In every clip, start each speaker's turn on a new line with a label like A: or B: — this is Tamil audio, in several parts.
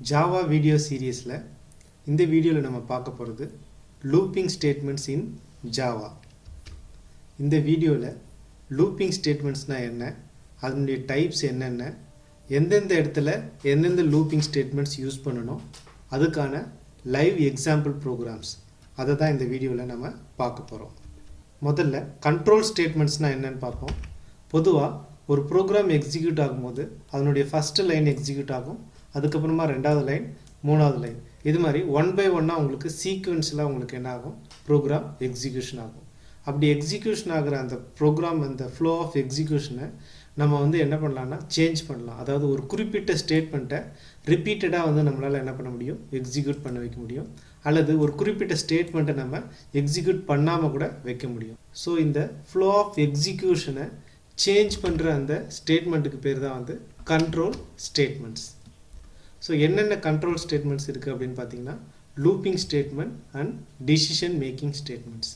A: ஜாவா வீடியோ சீரீஸில் இந்த வீடியோவில் நம்ம பார்க்க போகிறது லூப்பிங் ஸ்டேட்மெண்ட்ஸ் இன் ஜாவா. இந்த வீடியோவில் லூப்பிங் ஸ்டேட்மெண்ட்ஸ்னால் என்ன, அதனுடைய டைப்ஸ் என்னென்ன, எந்தெந்த இடத்துல எந்தெந்த லூப்பிங் ஸ்டேட்மெண்ட்ஸ் யூஸ் பண்ணணும், அதுக்கான லைவ் எக்ஸாம்பிள் ப்ரோக்ராம்ஸ் அதை தான் இந்த வீடியோவில் நம்ம பார்க்க போகிறோம். முதல்ல கண்ட்ரோல் ஸ்டேட்மெண்ட்ஸ்னால் என்னென்னு பார்ப்போம். பொதுவாக ஒரு ப்ரோக்ராம் எக்ஸிக்யூட் ஆகும்போது அதனுடைய ஃபஸ்ட்டு லைன் எக்ஸிக்யூட் ஆகும், அதுக்கப்புறமா ரெண்டாவது லைன், மூணாவது லைன், இது மாதிரி ஒன் பை ஒன்னாக உங்களுக்கு சீக்வன்ஸில் உங்களுக்கு என்ன ஆகும், ப்ரோக்ராம் எக்ஸிக்யூஷன் ஆகும். அப்படி எக்ஸிக்யூஷன் ஆகிற அந்த ப்ரோக்ராம், அந்த ஃப்ளோ ஆஃப் எக்ஸிக்யூஷனை நம்ம என்ன பண்ணலாம்னா சேஞ்ச் பண்ணலாம். அதாவது ஒரு குறிப்பிட்ட ஸ்டேட்மெண்ட்டை ரிப்பீட்டடாக நம்மளால் என்ன பண்ண முடியும், எக்ஸிக்யூட் பண்ண வைக்க முடியும். அல்லது ஒரு குறிப்பிட்ட ஸ்டேட்மெண்ட்டை நம்ம எக்ஸிக்யூட் பண்ணாமல் கூட வைக்க முடியும். ஸோ இந்த ஃப்ளோ ஆஃப் எக்ஸிக்யூஷனை சேஞ்ச் பண்ணுற அந்த ஸ்டேட்மெண்ட்டுக்கு பேர் தான் கண்ட்ரோல் ஸ்டேட்மெண்ட்ஸ். ஸோ என்னென்ன கண்ட்ரோல் ஸ்டேட்மெண்ட்ஸ் இருக்குது அப்படின்னு பார்த்தீங்கன்னா looping statement and decision making statements.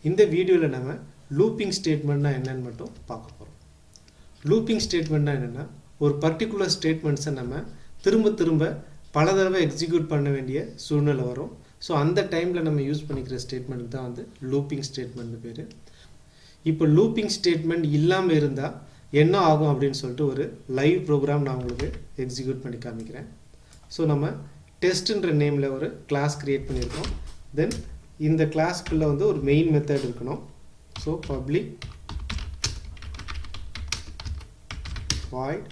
A: இந்த வீடியோவில் நம்ம லூப்பிங் ஸ்டேட்மெண்ட்னா என்னென்னு மட்டும் பார்க்க போகிறோம். லூப்பிங் ஸ்டேட்மெண்ட்னா என்னென்னா, ஒரு பர்டிகுலர் ஸ்டேட்மெண்ட்ஸை நம்ம திரும்ப திரும்ப பல தடவை எக்ஸிக்யூட் பண்ண வேண்டிய சூழ்நிலை வரும். ஸோ அந்த டைமில் நம்ம யூஸ் பண்ணிக்கிற ஸ்டேட்மெண்ட் தான் லூப்பிங் ஸ்டேட்மெண்ட்னு பேர். இப்போ லூப்பிங் ஸ்டேட்மெண்ட் இல்லாமல் இருந்தால் என்ன ஆகும் அப்படின்னு சொல்லிட்டு ஒரு லைவ் ப்ரோக்ராம் நான் உங்களுக்கு எக்ஸிக்யூட் பண்ணி காமிக்கிறேன். ஸோ நம்ம டெஸ்ட்டுன்ற நேமில் ஒரு கிளாஸ் க்ரியேட் பண்ணியிருக்கோம். தென் இந்த கிளாஸ்க்குள்ளே ஒரு மெயின் மெத்தட் இருக்கணும். ஸோ பப்ளிக் void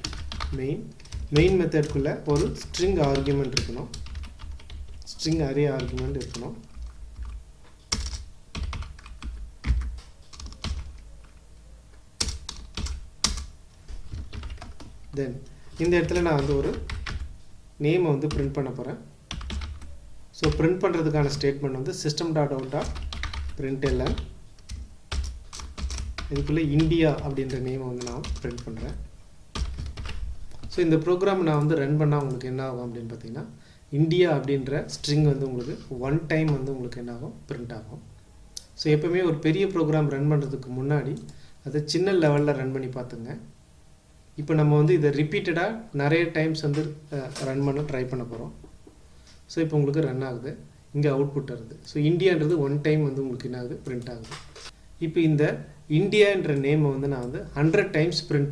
A: மெயின் மெத்தட்குள்ளே ஒரு ஸ்ட்ரிங் ஆர்குமெண்ட் இருக்கணும், ஸ்ட்ரிங் அரே ஆர்குமெண்ட் இருக்கணும். தென் இந்த இடத்துல நான் ஒரு நேமை பிரிண்ட் பண்ண போகிறேன். ஸோ பிரிண்ட் பண்ணுறதுக்கான ஸ்டேட்மெண்ட் system.out.println, இதுக்குள்ளே இந்தியா அப்படின்ற நேமை நான் பிரிண்ட் பண்ணுறேன். ஸோ இந்த ப்ரோக்ராம் நான் ரன் பண்ணால் உங்களுக்கு என்ன ஆகும் அப்படின்னு பார்த்தீங்கன்னா, இந்தியா அப்படின்ற ஸ்ட்ரிங் உங்களுக்கு ஒன் டைம் உங்களுக்கு என்ன ஆகும், பிரிண்ட் ஆகும். ஸோ எப்போவுமே ஒரு பெரிய ப்ரோக்ராம் ரன் பண்ணுறதுக்கு முன்னாடி அதை சின்ன லெவலில் ரன் பண்ணி பார்த்துங்க. இப்போ நம்ம இதை ரிப்பீட்டடாக நிறைய டைம்ஸ் ரன் பண்ண ட்ரை பண்ண போகிறோம். ஸோ இப்போ உங்களுக்கு ரன் ஆகுது, இங்கே அவுட்புட் வருது. ஸோ இந்தியான்றது ஒன் டைம் உங்களுக்கு என்ன ஆகுது, பிரிண்ட் ஆகுது. இப்போ இந்த இந்தியான்ற நேமை நான் 100 டைம்ஸ் பிரிண்ட்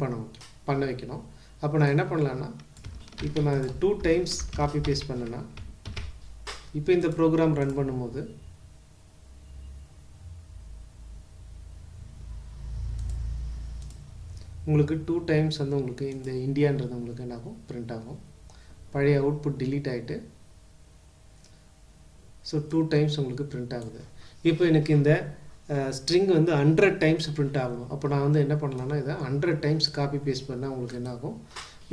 A: பண்ண வைக்கணும். அப்போ நான் என்ன பண்ணலான்னா, இப்போ நான் இது 2 டைம்ஸ் காப்பி பேஸ்ட் பண்ணேன்னா, இப்போ இந்த ப்ரோக்ராம் ரன் பண்ணும்போது உங்களுக்கு 2 டைம்ஸ் உங்களுக்கு இந்த இந்தியான்றது உங்களுக்கு என்ன ஆகும், பிரிண்ட் ஆகும். பழைய அவுட்புட் டிலீட் ஆகிட்டு ஸோ 2 டைம்ஸ் உங்களுக்கு பிரிண்ட் ஆகுது. இப்போ எனக்கு இந்த ஸ்ட்ரிங் 100 டைம்ஸ் பிரிண்ட் ஆகணும். அப்போ நான் என்ன பண்ணலான்னா, இதை 100 டைம்ஸ் காப்பி பேஸ்ட் பண்ணால் உங்களுக்கு என்ன ஆகும்,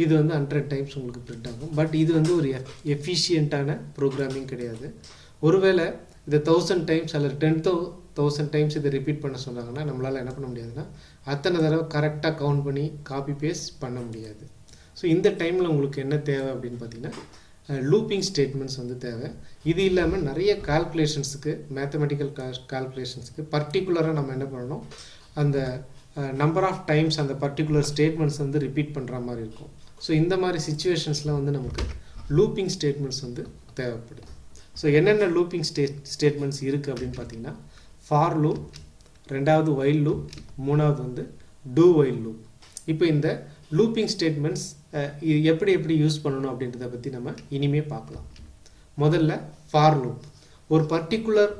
A: இது 100 டைம்ஸ் உங்களுக்கு பிரிண்ட் ஆகும். பட் இது ஒரு எஃபிஷியண்ட்டான ப்ரோக்ராமிங் கிடையாது. ஒருவேளை இதை 1000 டைம்ஸ் அல்லது 10,000 டைம்ஸ் இதை ரிப்பீட் பண்ண சொன்னாங்கன்னா நம்மளால் என்ன பண்ண முடியாதுன்னா, அத்தனை தடவை கரெக்டாக கவுண்ட் பண்ணி காப்பி பேஸ்ட் பண்ண முடியாது. ஸோ இந்த டைமில் உங்களுக்கு என்ன தேவை அப்படின்னு பார்த்தீங்கன்னா, லூப்பிங் ஸ்டேட்மெண்ட்ஸ் தேவை. இது இல்லாமல் நிறைய கால்குலேஷன்ஸுக்கு, மேத்தமெட்டிக்கல் கால்குலேஷன்ஸுக்கு பர்டிகுலராக நம்ம என்ன பண்ணணும், அந்த நம்பர் ஆஃப் டைம்ஸ் அந்த பர்டிகுலர் ஸ்டேட்மெண்ட்ஸ் ரிப்பீட் பண்ணுற மாதிரி இருக்கும். ஸோ இந்த மாதிரி சிச்சுவேஷன்ஸில் நமக்கு லூப்பிங் ஸ்டேட்மெண்ட்ஸ் தேவைப்படுது. ஸோ என்னென்ன லூப்பிங் ஸ்டேட்மெண்ட்ஸ் இருக்குது அப்படின்னு பார்த்தீங்கன்னா, ஃபார் லூப், ரெண்டாவது வைல் லூப், மூணாவது டூ வைல் லூப். இப்போ இந்த லூப்பிங் ஸ்டேட்மெண்ட்ஸ் எப்படி யூஸ் பண்ணணும் அப்படின்றத பற்றி நம்ம இனிமேல் பார்க்கலாம். முதல்ல ஃபார் லூப், ஒரு பர்டிகுலர்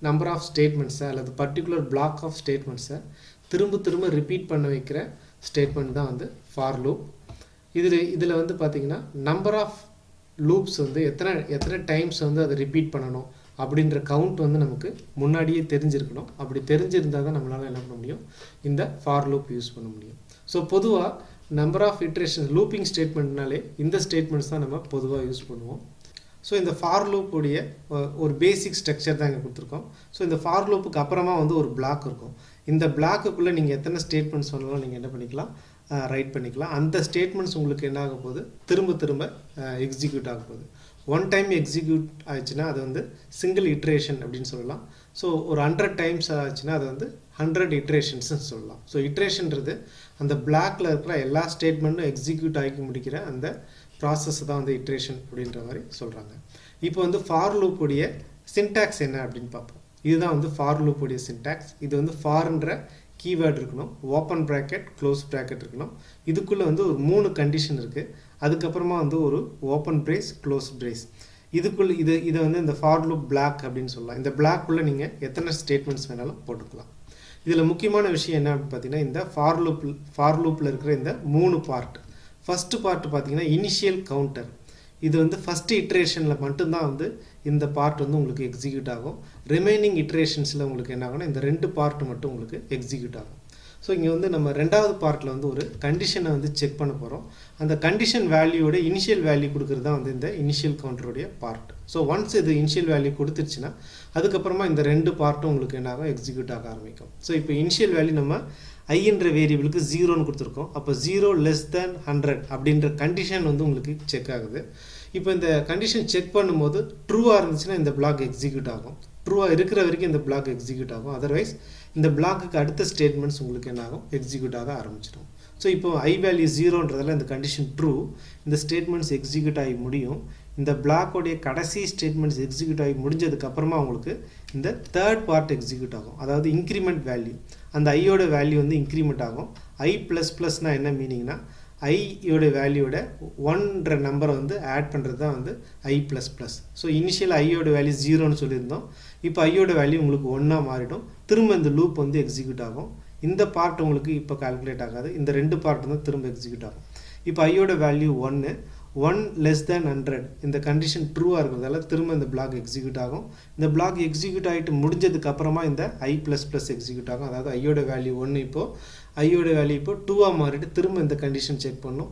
A: நம்பர் ஆஃப் ஸ்டேட்மெண்ட்ஸை அல்லது பர்டிகுலர் பிளாக் ஆஃப் ஸ்டேட்மெண்ட்ஸை திரும்ப ரிப்பீட் பண்ண வைக்கிற ஸ்டேட்மெண்ட் தான் ஃபார் லூப். இதில் பார்த்தீங்கன்னா நம்பர் ஆஃப் லூப்ஸ் எத்தனை டைம்ஸ் அதை ரிப்பீட் பண்ணணும் அப்படின்ற கவுண்ட் நமக்கு முன்னாடியே தெரிஞ்சிருக்கணும். அப்படி தெரிஞ்சிருந்தால் தான் நம்மளால் என்ன பண்ண முடியும், இந்த ஃபார் லூப் யூஸ் பண்ண முடியும். ஸோ பொதுவாக நம்பர் ஆஃப் இட்ரேஷன்ஸ் லூப்பிங் ஸ்டேட்மெண்ட்னாலே இந்த ஸ்டேட்மெண்ட்ஸ் தான் நம்ம பொதுவாக யூஸ் பண்ணுவோம். ஸோ இந்த ஃபார் லூப்புடைய ஒரு பேசிக் ஸ்ட்ரக்சர் தான் இங்கே கொடுத்துருக்கோம். ஸோ இந்த ஃபார் லூப்புக்கு அப்புறமா ஒரு பிளாக் இருக்கும். இந்த பிளாக்குக்குள்ளே நீங்கள் எத்தனை ஸ்டேட்மெண்ட்ஸ் சொன்னாலும் நீங்கள் என்ன பண்ணிக்கலாம், ரைட் பண்ணிக்கலாம். அந்த ஸ்டேட்மெண்ட்ஸ் உங்களுக்கு என்ன ஆக போகுது, திரும்ப எக்ஸிக்யூட் ஆக போகுது. ஒன் டைம் எக்ஸிக்யூட் ஆச்சுன்னா அது சிங்கிள் இட்ரேஷன் அப்படின்னு சொல்லலாம். ஸோ ஒரு 100 டைம்ஸ் ஆச்சுன்னா அது 100 இட்ரேஷன்ஸ்னு சொல்லலாம். ஸோ இட்ரேஷன்றது அந்த பிளாக்ல இருக்கிற எல்லா ஸ்டேட்மெண்ட்டும் எக்ஸிக்யூட் ஆகி முடிக்கிற அந்த ப்ராசஸ் தான் வந்து இட்ரேஷன் அப்படின்ற மாதிரி சொல்கிறாங்க. இப்போ வந்து ஃபார் லூப் உடைய சின்டாக்ஸ் என்ன அப்படின்னு பார்ப்போம். இதுதான் வந்து ஃபார் லூப் உடைய சின்டாக்ஸ். இது வந்து ஃபார்ன்ற கீவேர்டு இருக்கணும், ஓப்பன் ப்ராக்கெட் க்ளோஸ் ப்ராக்கெட் இருக்கணும். இதுக்குள்ளே வந்து ஒரு 3 கண்டிஷன் இருக்குது. அதுக்கப்புறமா வந்து ஒரு ஓப்பன் பிரேஸ் க்ளோஸ் பிரேஸ். இதுக்குள்ளே இதை வந்து இந்த ஃபார் லூப் பிளாக் அப்படின்னு சொல்லலாம். இந்த பிளாக்குள்ளே நீங்கள் எத்தனை ஸ்டேட்மெண்ட்ஸ் வேணாலும் போட்டுக்கலாம். இதில் முக்கியமான விஷயம் என்ன அப்படின்னு பார்த்தீங்கன்னா, இந்த ஃபார் லூப்பில் இருக்கிற இந்த 3 பார்ட். ஃபஸ்ட்டு பார்ட் பார்த்தீங்கன்னா இனிஷியல் கவுண்டர். இது வந்து ஃபஸ்ட்டு இட்ரேஷனில் மட்டும்தான் வந்து இந்த பார்ட் வந்து உங்களுக்கு எக்ஸிக்யூட் ஆகும். ரிமைனிங் இட்ரேஷன்ஸில் உங்களுக்கு என்ன ஆகும்னா இந்த 2 பார்ட் மட்டும் உங்களுக்கு எக்ஸிக்யூட் ஆகும். ஸோ இங்கே வந்து நம்ம 2வது பார்ட்டில் வந்து ஒரு கண்டிஷனை வந்து செக் பண்ண போகிறோம். அந்த கண்டிஷன் வேல்யூவோட இனிஷியல் வேல்யூ கொடுக்குறது தான் வந்து இந்த இனிஷியல் கவுண்டருடைய பார்ட். ஸோ ஒன்ஸ் இது இனிஷியல் வேல்யூ கொடுத்துருச்சுன்னா அதுக்கப்புறமா இந்த 2 பார்ட்டும் உங்களுக்கு என்ன ஆகும், எக்ஸிக்யூட் ஆக ஆரம்பிக்கும். ஸோ இப்போ இனிஷியல் வேல்யூ நம்ம ஐன்ற வேரியபிளுக்கு 0ன்னு கொடுத்துருக்கோம். அப்போ 0 less than 100 அப்படின்ற கண்டிஷன் வந்து உங்களுக்கு செக் ஆகுது. இப்போ இந்த கண்டிஷன் செக் பண்ணும்போது ட்ரூவாக இருந்துச்சுன்னா இந்த பிளாக் எக்ஸிக்யூட் ஆகும். ட்ரூவாக இருக்கிற வரைக்கும் இந்த பிளாக் எக்ஸிக்யூட் ஆகும். அதர்வைஸ் இந்த பிளாக்குக்கு அடுத்த ஸ்டேட்மெண்ட்ஸ் உங்களுக்கு என்ன ஆகும், எக்ஸிக்யூட் ஆக ஆரம்பிச்சிடும். ஸோ இப்போ ஐ வேல்யூ 0ன்றதால இந்த கண்டிஷன் ட்ரூ, இந்த ஸ்டேட்மெண்ட்ஸ் எக்ஸிக்யூட் ஆகி முடியும். இந்த பிளாக்கோடைய கடைசி ஸ்டேட்மெண்ட்ஸ் எக்ஸிக்யூட் ஆகி முடிஞ்சதுக்கப்புறமா உங்களுக்கு இந்த தேர்ட் பார்ட் எக்ஸிக்யூட் ஆகும். அதாவது இன்க்ரிமெண்ட் வேல்யூ, அந்த ஐயோட வேல்யூ வந்து இன்க்ரிமெண்ட் ஆகும். ஐ ப்ளஸ் ப்ளஸ்னால் என்ன மீனிங்னா, ஐயோட வேல்யூவோட 1ன்ற நம்பரை வந்து ஆட் பண்ணுறது தான் வந்து i plus plus. So initial ஐயோட வேல்யூ 0ன்னு சொல்லியிருந்தோம். இப்போ ஐயோட வேல்யூ உங்களுக்கு 1ஆக மாறிடும். திரும்ப இந்த லூப் வந்து எக்ஸிக்யூட் ஆகும். இந்த பார்ட் உங்களுக்கு இப்போ கால்குலேட் ஆகாது. இந்த 2 பார்ட் வந்து திரும்ப எக்ஸிக்யூட் ஆகும். இப்போ ஐயோட வேல்யூ 1 less than 100 இந்த கண்டிஷன் ட்ரூவாக இருக்கிறதால திரும்ப இந்த பிளாக் எக்ஸிக்யூட் ஆகும். இந்த பிளாக் எக்ஸிக்யூட் ஆகிட்டு முடிஞ்சதுக்கு அப்புறமா இந்த ஐ ப்ளஸ் ப்ளஸ் எக்ஸிக்யூட் ஆகும். அதாவது ஐயோட வேல்யூ 1 இப்போது ஐயோட வேல்யூ இப்போ 2ஆக மாறிட்டு திரும்ப இந்த கண்டிஷன் செக் பண்ணும்.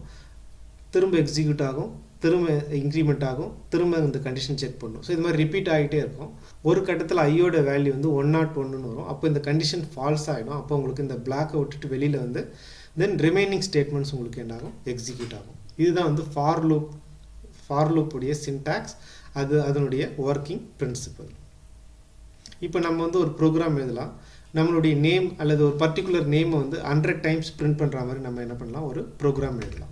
A: திரும்ப எக்ஸிக்யூட் ஆகும், திரும்ப இன்க்ரிமெண்ட் ஆகும், திரும்ப இந்த கண்டிஷன் செக் பண்ணும். ஸோ இது மாதிரி ரிப்பீட் ஆகிட்டே இருக்கும். ஒரு கட்டத்தில் ஐயோட வேல்யூ வந்து 101ன்னு வரும். அப்போ இந்த கண்டிஷன் ஃபால்ஸ் ஆகிடும். அப்போ உங்களுக்கு இந்த பிளாக்கை விட்டுட்டு வெளியில் வந்து தென் ரிமைனிங் ஸ்டேட்மெண்ட்ஸ் உங்களுக்கு என்ன ஆகும், எக்ஸிக்யூட் ஆகும். இதுதான் வந்து ஃபார் லூப் உடைய சின்டாக்ஸ், அதனுடைய ஒர்க்கிங் பிரின்சிபல். இப்போ நம்ம வந்து ஒரு ப்ரோக்ராம் எழுதலாம். நம்மளுடைய நேம் அல்லது ஒரு பர்டிகுலர் நேமை வந்து 100 டைம்ஸ் பிரிண்ட் பண்ணுற மாதிரி நம்ம என்ன பண்ணலாம், ஒரு ப்ரோக்ராம் எழுதலாம்.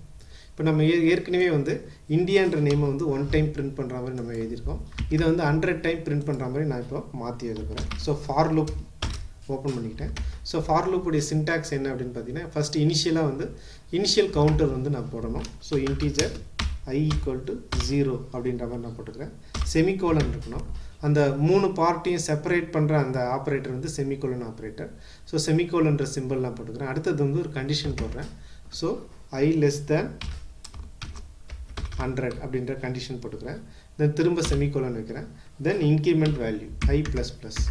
A: இப்போ நம்ம ஏற்கனவே வந்து இந்தியான்ற நேமை வந்து 1 டைம் பிரிண்ட் பண்ணுற மாதிரி நம்ம எழுதியிருக்கோம். இதை வந்து 100 டைம் பிரிண்ட் பண்ணுற மாதிரி நான் இப்போ மாற்றி எழுதுகிறேன். ஸோ ஃபார் லூப் ஓப்பன் பண்ணிக்கிட்டேன். ஸோ ஃபார் லூப்புடைய சின்டாக்ஸ் என்ன அப்படின்னு பார்த்தீங்கன்னா, ஃபஸ்ட்டு இனிஷியலாக வந்து இனிஷியல் கவுண்டர் வந்து நான் போடணும். ஸோ இன்டீஜர் I = 0 அப்படின்ற மாதிரி நான் போட்டுக்கிறேன். செமிகோலன் இருக்கணும். அந்த 3 பார்ட்டையும் செப்பரேட் பண்ணுற அந்த ஆப்ரேட்டர் வந்து செமிகோலன் ஆப்ரேட்டர். ஸோ செமிகோலன்ற சிம்பிள் நான் போட்டுக்கிறேன். அடுத்தது வந்து ஒரு கண்டிஷன் போடுறேன். ஸோ I less than 100 அப்படின்ற கண்டிஷன் போட்டுக்கிறேன். தென் திரும்ப செமிகோலன் வைக்கிறேன். தென் increment value I plus plus.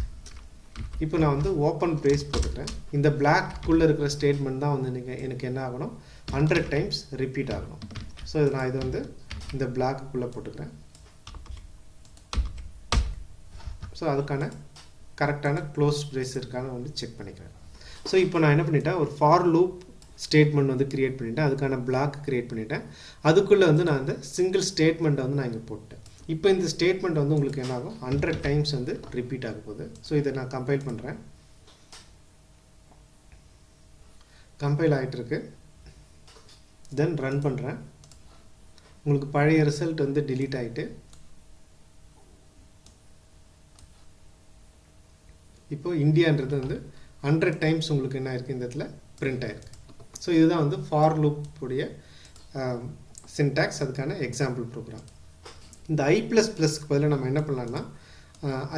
A: இப்போ நான் வந்து ஓப்பன் பிரேஸ் போட்டுக்கிறேன். இந்த பிளாக்குள்ளே இருக்கிற ஸ்டேட்மெண்ட் தான் வந்து எனக்கு என்ன ஆகணும், 100 டைம்ஸ் ரிப்பீட் ஆகணும். ஸோ நான் இதை வந்து இந்த பிளாக்குள்ளே போட்டுக்கிறேன். ஸோ அதுக்கான கரெக்டான க்ளோஸ் பிரேஸ் இருக்கான வந்து செக் பண்ணிக்கிறேன். ஸோ இப்போ நான் என்ன பண்ணிட்டேன், ஒரு ஃபார் லூப் ஸ்டேட்மெண்ட் வந்து க்ரியேட் பண்ணிட்டேன். அதுக்கான பிளாக் க்ரியேட் பண்ணிட்டேன். அதுக்குள்ளே வந்து நான் இந்த சிங்கிள் ஸ்டேட்மெண்ட்டை வந்து நான் இங்கே போட்டேன். இப்போ இந்த ஸ்டேட்மெண்ட் வந்து உங்களுக்கு என்ன ஆகும், 100 டைம்ஸ் வந்து ரிப்பீட் ஆக போகுது. ஸோ இதை நான் கம்பைல் பண்ணுறேன். கம்பைல் ஆகிட்டுருக்கு. தென் ரன் பண்ணுறேன். உங்களுக்கு பழைய ரிசல்ட் வந்து டிலீட் ஆகிட்டு இப்போது இந்தியான்றது வந்து 100 டைம்ஸ் உங்களுக்கு என்ன இருக்குது, இந்த இடத்துல பிரிண்ட் ஆகிருக்கு. ஸோ இதுதான் வந்து ஃபார் லூப்புடைய சின்டாக்ஸ், அதுக்கான எக்ஸாம்பிள் ப்ரோக்ராம். இந்த ஐ ப்ளஸ் ப்ளஸ்க்கு பதிலாக நம்ம என்ன பண்ணலாம்னா,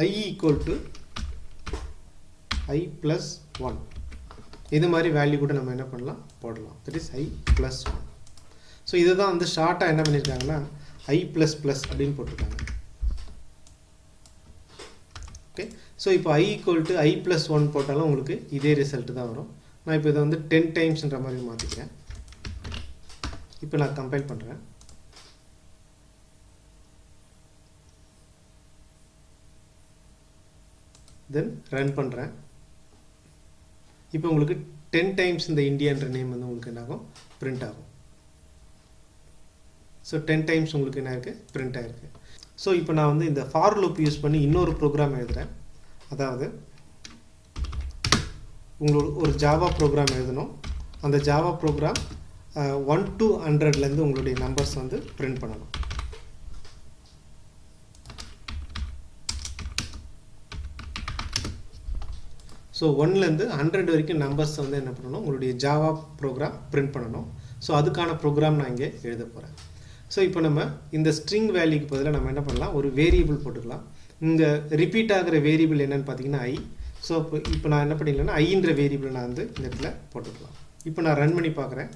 A: I = I + 1 இது மாதிரி வேல்யூ கூட நம்ம என்ன பண்ணலாம், போடலாம். That is I + 1. ஸோ இதுதான் வந்து ஷார்ட்டாக என்ன பண்ணியிருக்காங்கன்னா I ++ அப்படின்னு போட்டிருக்காங்க. ஓகே. ஸோ இப்போ I = I + 1 போட்டாலும் உங்களுக்கு இதே ரிசல்ட்டு தான் வரும். நான் இப்போ இதை வந்து 10 டைம்ஸ்ன்ற மாதிரி மாற்றிக்கிறேன். இப்போ நான் கம்பைல் பண்ணுறேன். தென் ரன் பண்ணுறேன். இப்போ உங்களுக்கு 10 டைம்ஸ் இந்த இந்தியான்ற நேம் வந்து உங்களுக்கு என்ன ஆகும், பிரிண்ட் ஆகும். ஸோ 10 டைம்ஸ் உங்களுக்கு என்ன இருக்குது, பிரிண்ட் ஆகிருக்கு. ஸோ இப்போ நான் வந்து இந்த ஃபார் லூப் யூஸ் பண்ணி இன்னொரு ப்ரோக்ராம் எழுதுகிறேன். அதாவது உங்களுக்கு ஒரு ஜாவா ப்ரோக்ராம் எழுதணும். அந்த ஜாவா ப்ரோக்ராம் 1 to 100லேருந்து உங்களுடைய நம்பர்ஸ் வந்து பிரிண்ட் பண்ணணும். ஸோ 1லேருந்து 100 வரைக்கும் நம்பர்ஸ் வந்து என்ன பண்ணணும், உங்களுடைய ஜாவா ப்ரோக்ராம் பிரிண்ட் பண்ணணும். ஸோ அதுக்கான ப்ரோக்ராம் நான் இங்கே எழுத போகிறேன். ஸோ இப்போ நம்ம இந்த ஸ்ட்ரிங் வேல்யூக்கு பதிலாக நம்ம என்ன பண்ணலாம், ஒரு வேரியபிள் போட்டுக்கலாம். இங்கே ரிப்பீட் ஆகிற வேரியபிள் என்னென்னு பார்த்தீங்கன்னா ஐ. ஸோ இப்போ நான் என்ன பண்ணிக்கலாம்னா ஐன்ற வேரியபிள் நான் வந்து இந்த இடத்துல போட்டுக்கலாம். இப்போ நான் ரன் பண்ணி பார்க்குறேன்,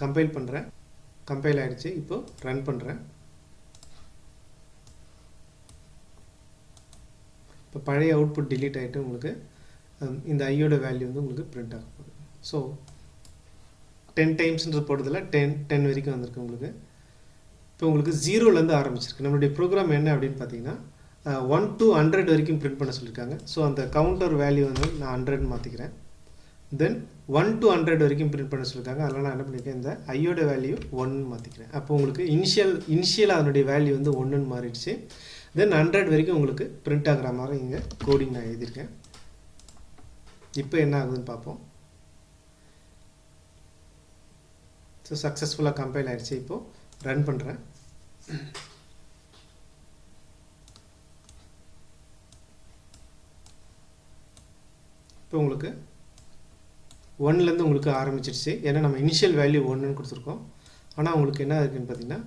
A: கம்பைல் பண்ணுறேன், கம்பைல் ஆகிடுச்சு. இப்போ ரன் பண்ணுறேன். இப்போ பழைய அவுட்புட் டிலீட் ஆகிட்டு உங்களுக்கு இந்த ஐயோட வேல்யூ வந்து உங்களுக்கு பிரிண்ட் ஆக போகுது. ஸோ 10 டைம்ஸ்ன்றது போடுறதுல 10 வரைக்கும் வந்திருக்கு உங்களுக்கு. இப்போ உங்களுக்கு 0லேருந்து ஆரம்பிச்சிருக்கு. நம்மளுடைய ப்ரோக்ராம் என்ன அப்படின்னு பார்த்தீங்கன்னா 1 to 100 வரைக்கும் பிரிண்ட் பண்ண சொல்லியிருக்காங்க. ஸோ அந்த கவுண்டர் வேல்யூ வந்து நான் 100 மாற்றிக்கிறேன். தென் 1 to 100 வரைக்கும் பிரிண்ட் பண்ண சொல்லியிருக்காங்க. அதனால் நான் என்ன பண்ணியிருக்கேன், இந்த ஐயோட வேல்யூ 1 மாற்றிக்கிறேன். அப்போ உங்களுக்கு இனிஷியலாக அதனுடைய வேல்யூ வந்து 1ன்னு மாறிடுச்சு. தென் 100 வரைக்கும் உங்களுக்கு பிரிண்ட் ஆகிற மாதிரி இங்கே கோடிங் நான் எழுதியிருக்கேன். இப்போ என்ன ஆகுதுன்னு பார்ப்போம். ஸோ சக்ஸஸ்ஃபுல்லாக கம்பைல் ஆகிடுச்சு. இப்போது ரன் பண்ணுறேன். இப்போ உங்களுக்கு 1லேருந்து உங்களுக்கு ஆரம்பிச்சிடுச்சு. ஏன்னா நம்ம இனிஷியல் வேல்யூ 1ன்னு கொடுத்துருக்கோம். ஆனால் உங்களுக்கு என்ன இருக்குதுன்னு பார்த்தீங்கன்னா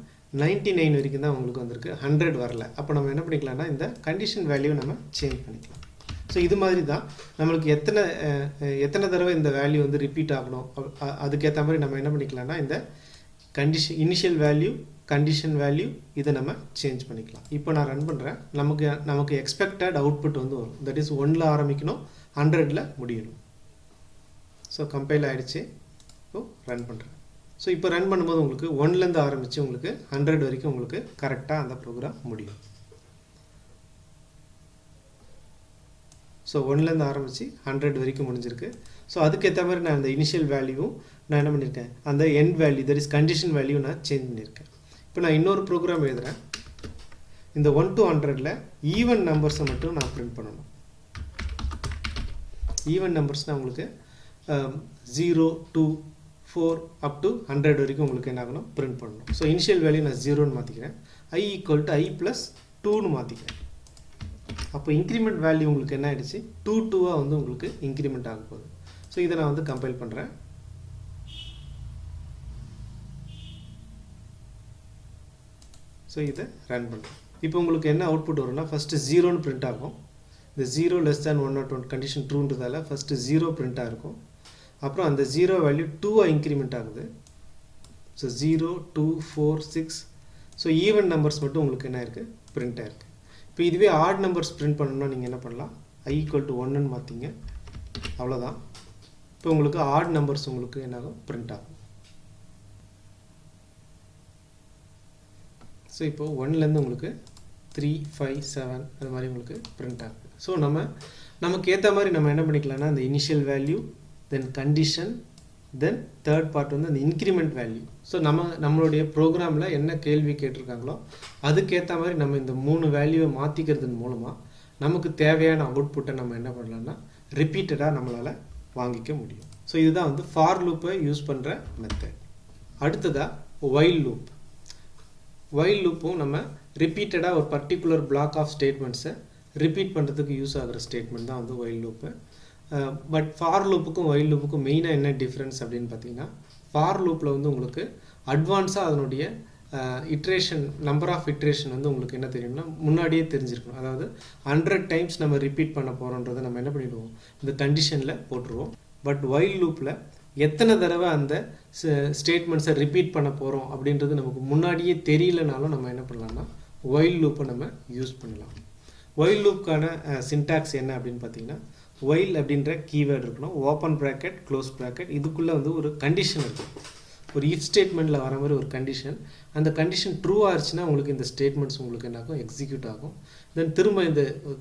A: 99 வரைக்கும் தான் உங்களுக்கு வந்திருக்கு, 100 வரல. அப்போ நம்ம என்ன பண்ணிக்கலாம்னா இந்த கண்டிஷன் வேல்யூ நம்ம சேஞ்ச் பண்ணிக்கலாம். ஸோ இது மாதிரி தான் நம்மளுக்கு எத்தனை தடவை இந்த வேல்யூ வந்து ரிப்பீட் ஆகணும், அதுக்கேற்ற மாதிரி நம்ம என்ன பண்ணிக்கலாம்னா இந்த இனிஷியல் வேல்யூ, கண்டிஷன் வேல்யூ இதை நம்ம சேஞ்ச் பண்ணிக்கலாம். இப்போ நான் ரன் பண்ணுறேன். நமக்கு எக்ஸ்பெக்டட் அவுட்புட் வந்து வரும். தட் இஸ் 1ல் ஆரம்பிக்கணும், 100ல் முடியணும். ஸோ கம்பைல் ஆகிடுச்சு. இப்போ ரன் பண்ணுறேன். ஸோ இப்போ ரன் பண்ணும்போது உங்களுக்கு 1லேருந்து ஆரம்பித்து உங்களுக்கு 100 வரைக்கும் உங்களுக்கு கரெக்டாக அந்த ப்ரோக்ராம் முடியும். ஸோ 1லேருந்து ஆரம்பித்து 100 வரைக்கும் முடிஞ்சிருக்கு. ஸோ அதுக்கேற்ற மாதிரி நான் அந்த இனிஷியல் வேல்யூவும் நான் என்ன பண்ணியிருக்கேன், அந்த end value that is condition value நான் சேஞ்ச் பண்ணியிருக்கேன். இப்போ நான் இன்னொரு ப்ரோக்ராம் எழுதுகிறேன். இந்த 1 to 100ல் ஈவன் நம்பர்ஸை மட்டும் நான் பிரிண்ட் பண்ணணும். ஈவன் நம்பர்ஸ்னால் உங்களுக்கு 0 2 4 அப் டு 100 வரைக்கும் உங்களுக்கு என்ன ஆகணும், பிரிண்ட் பண்ணணும். ஸோ இனிஷியல் வேல்யூ நான் 0ன்னு மாற்றிக்கிறேன். i = i + 2ன்னு மாற்றிக்கிறேன். அப்போ இன்க்ரிமெண்ட் வேல்யூ உங்களுக்கு என்ன ஆகிடுச்சு, 2 வந்து உங்களுக்கு இன்க்ரிமெண்ட் ஆக போகுது. ஸோ இதை நான் வந்து கம்பைல் பண்ணுறேன். ஸோ இதை ரன் பண்ணுறேன். இப்போ உங்களுக்கு என்ன அவுட்புட் வரும்னா ஃபஸ்ட்டு 0ன்னு பிரிண்ட் ஆகும். இந்த 0 < 1 or 1 கண்டிஷன் ட்ரூன்றதால ஃபஸ்ட்டு 0 பிரிண்ட்டாக இருக்கும். அப்புறம் அந்த 0 வேல்யூ 2 இன்க்ரிமெண்ட் ஆகுது. ஸோ 0 2 4 6. ஸோ ஈவன் நம்பர்ஸ் மட்டும் உங்களுக்கு என்ன இருக்குது, பிரிண்ட் ஆகிருக்கு. இப்போ இதுவே ஆட் நம்பர்ஸ் பிரிண்ட் பண்ணணும்னா நீங்கள் என்ன பண்ணலாம், i = 1ன்னு மாற்றிங்க. அவ்வளோதான். இப்போ உங்களுக்கு ஆட் நம்பர்ஸ் உங்களுக்கு என்ன ஆகும், பிரிண்ட் ஆகும். ஸோ இப்போது 1லேருந்து உங்களுக்கு 3 5 7 அது மாதிரி உங்களுக்கு பிரிண்ட் ஆகுது. ஸோ நமக்கு ஏற்ற மாதிரி நம்ம என்ன பண்ணிக்கலாம்னா இந்த இனிஷியல் வேல்யூ, தென் கண்டிஷன், தென் தேர்ட் பார்ட் வந்து அந்த இன்க்ரிமெண்ட் வேல்யூ. ஸோ நம்மளுடைய ப்ரோக்ராமில் என்ன கேள்வி கேட்டிருக்காங்களோ அதுக்கேற்ற மாதிரி நம்ம இந்த 3 வேல்யூவை மாற்றிக்கிறதன் மூலமாக நமக்கு தேவையான அவுட்புட்டை நம்ம என்ன பண்ணலாம்னா ரிப்பீட்டடாக நம்மளால் வாங்கிக்க முடியும். ஸோ இதுதான் வந்து ஃபார் லூப்பை யூஸ் பண்ணுற மெத்தட். அடுத்ததாக ஒயில் லூப். ஒயில் லூப்பும் நம்ம ரிப்பீட்டடாக ஒரு பர்டிகுலர் பிளாக் ஆஃப் ஸ்டேட்மெண்ட்ஸை ரிப்பீட் பண்ணுறதுக்கு யூஸ் ஆகிற ஸ்டேட்மெண்ட் தான் வந்து ஒயில் லூப்பு. பட் ஃபார் லூப்புக்கும் ஒயில் லூப்புக்கும் மெயினாக என்ன டிஃப்ரென்ஸ் அப்படின்னு பார்த்தீங்கன்னா, ஃபார் லூப்பில் வந்து உங்களுக்கு அட்வான்ஸாக அதனுடைய இட்ரேஷன், நம்பர் ஆஃப் இட்ரேஷன் வந்து உங்களுக்கு என்ன தெரியும்னா முன்னாடியே தெரிஞ்சிருக்கணும். அதாவது 100 டைம்ஸ் நம்ம ரிப்பீட் பண்ண போகிறோன்றதை நம்ம என்ன பண்ணிடுவோம், இந்த கண்டிஷனில் போட்டுருவோம். பட் ஒயில் லூப்பில் எத்தனை தடவை அந்த ஸ்டேட்மெண்ட்ஸை ரிப்பீட் பண்ண போகிறோம் அப்படின்றது நமக்கு முன்னாடியே தெரியலனாலும் நம்ம என்ன பண்ணலாம்னா ஒயில் லூப்பை நம்ம யூஸ் பண்ணலாம். ஒயில் லூப்புக்கான சின்டாக்ஸ் என்ன அப்படின்னு பார்த்தீங்கன்னா, ஒயில் அப்படின்ற கீவேர்டு இருக்கணும், ஓப்பன் ப்ராக்கெட் க்ளோஸ் ப்ராக்கெட், இதுக்குள்ளே வந்து ஒரு கண்டிஷன் இருக்கும். ஒரு இஃப் ஸ்டேட்மெண்ட்டில் வர மாதிரி ஒரு கண்டிஷன். அந்த கண்டிஷன் ட்ரூ ஆச்சுன்னா உங்களுக்கு இந்த ஸ்டேட்மெண்ட்ஸ் உங்களுக்கு என்ன ஆகும், எக்ஸிக்யூட் ஆகும். தென்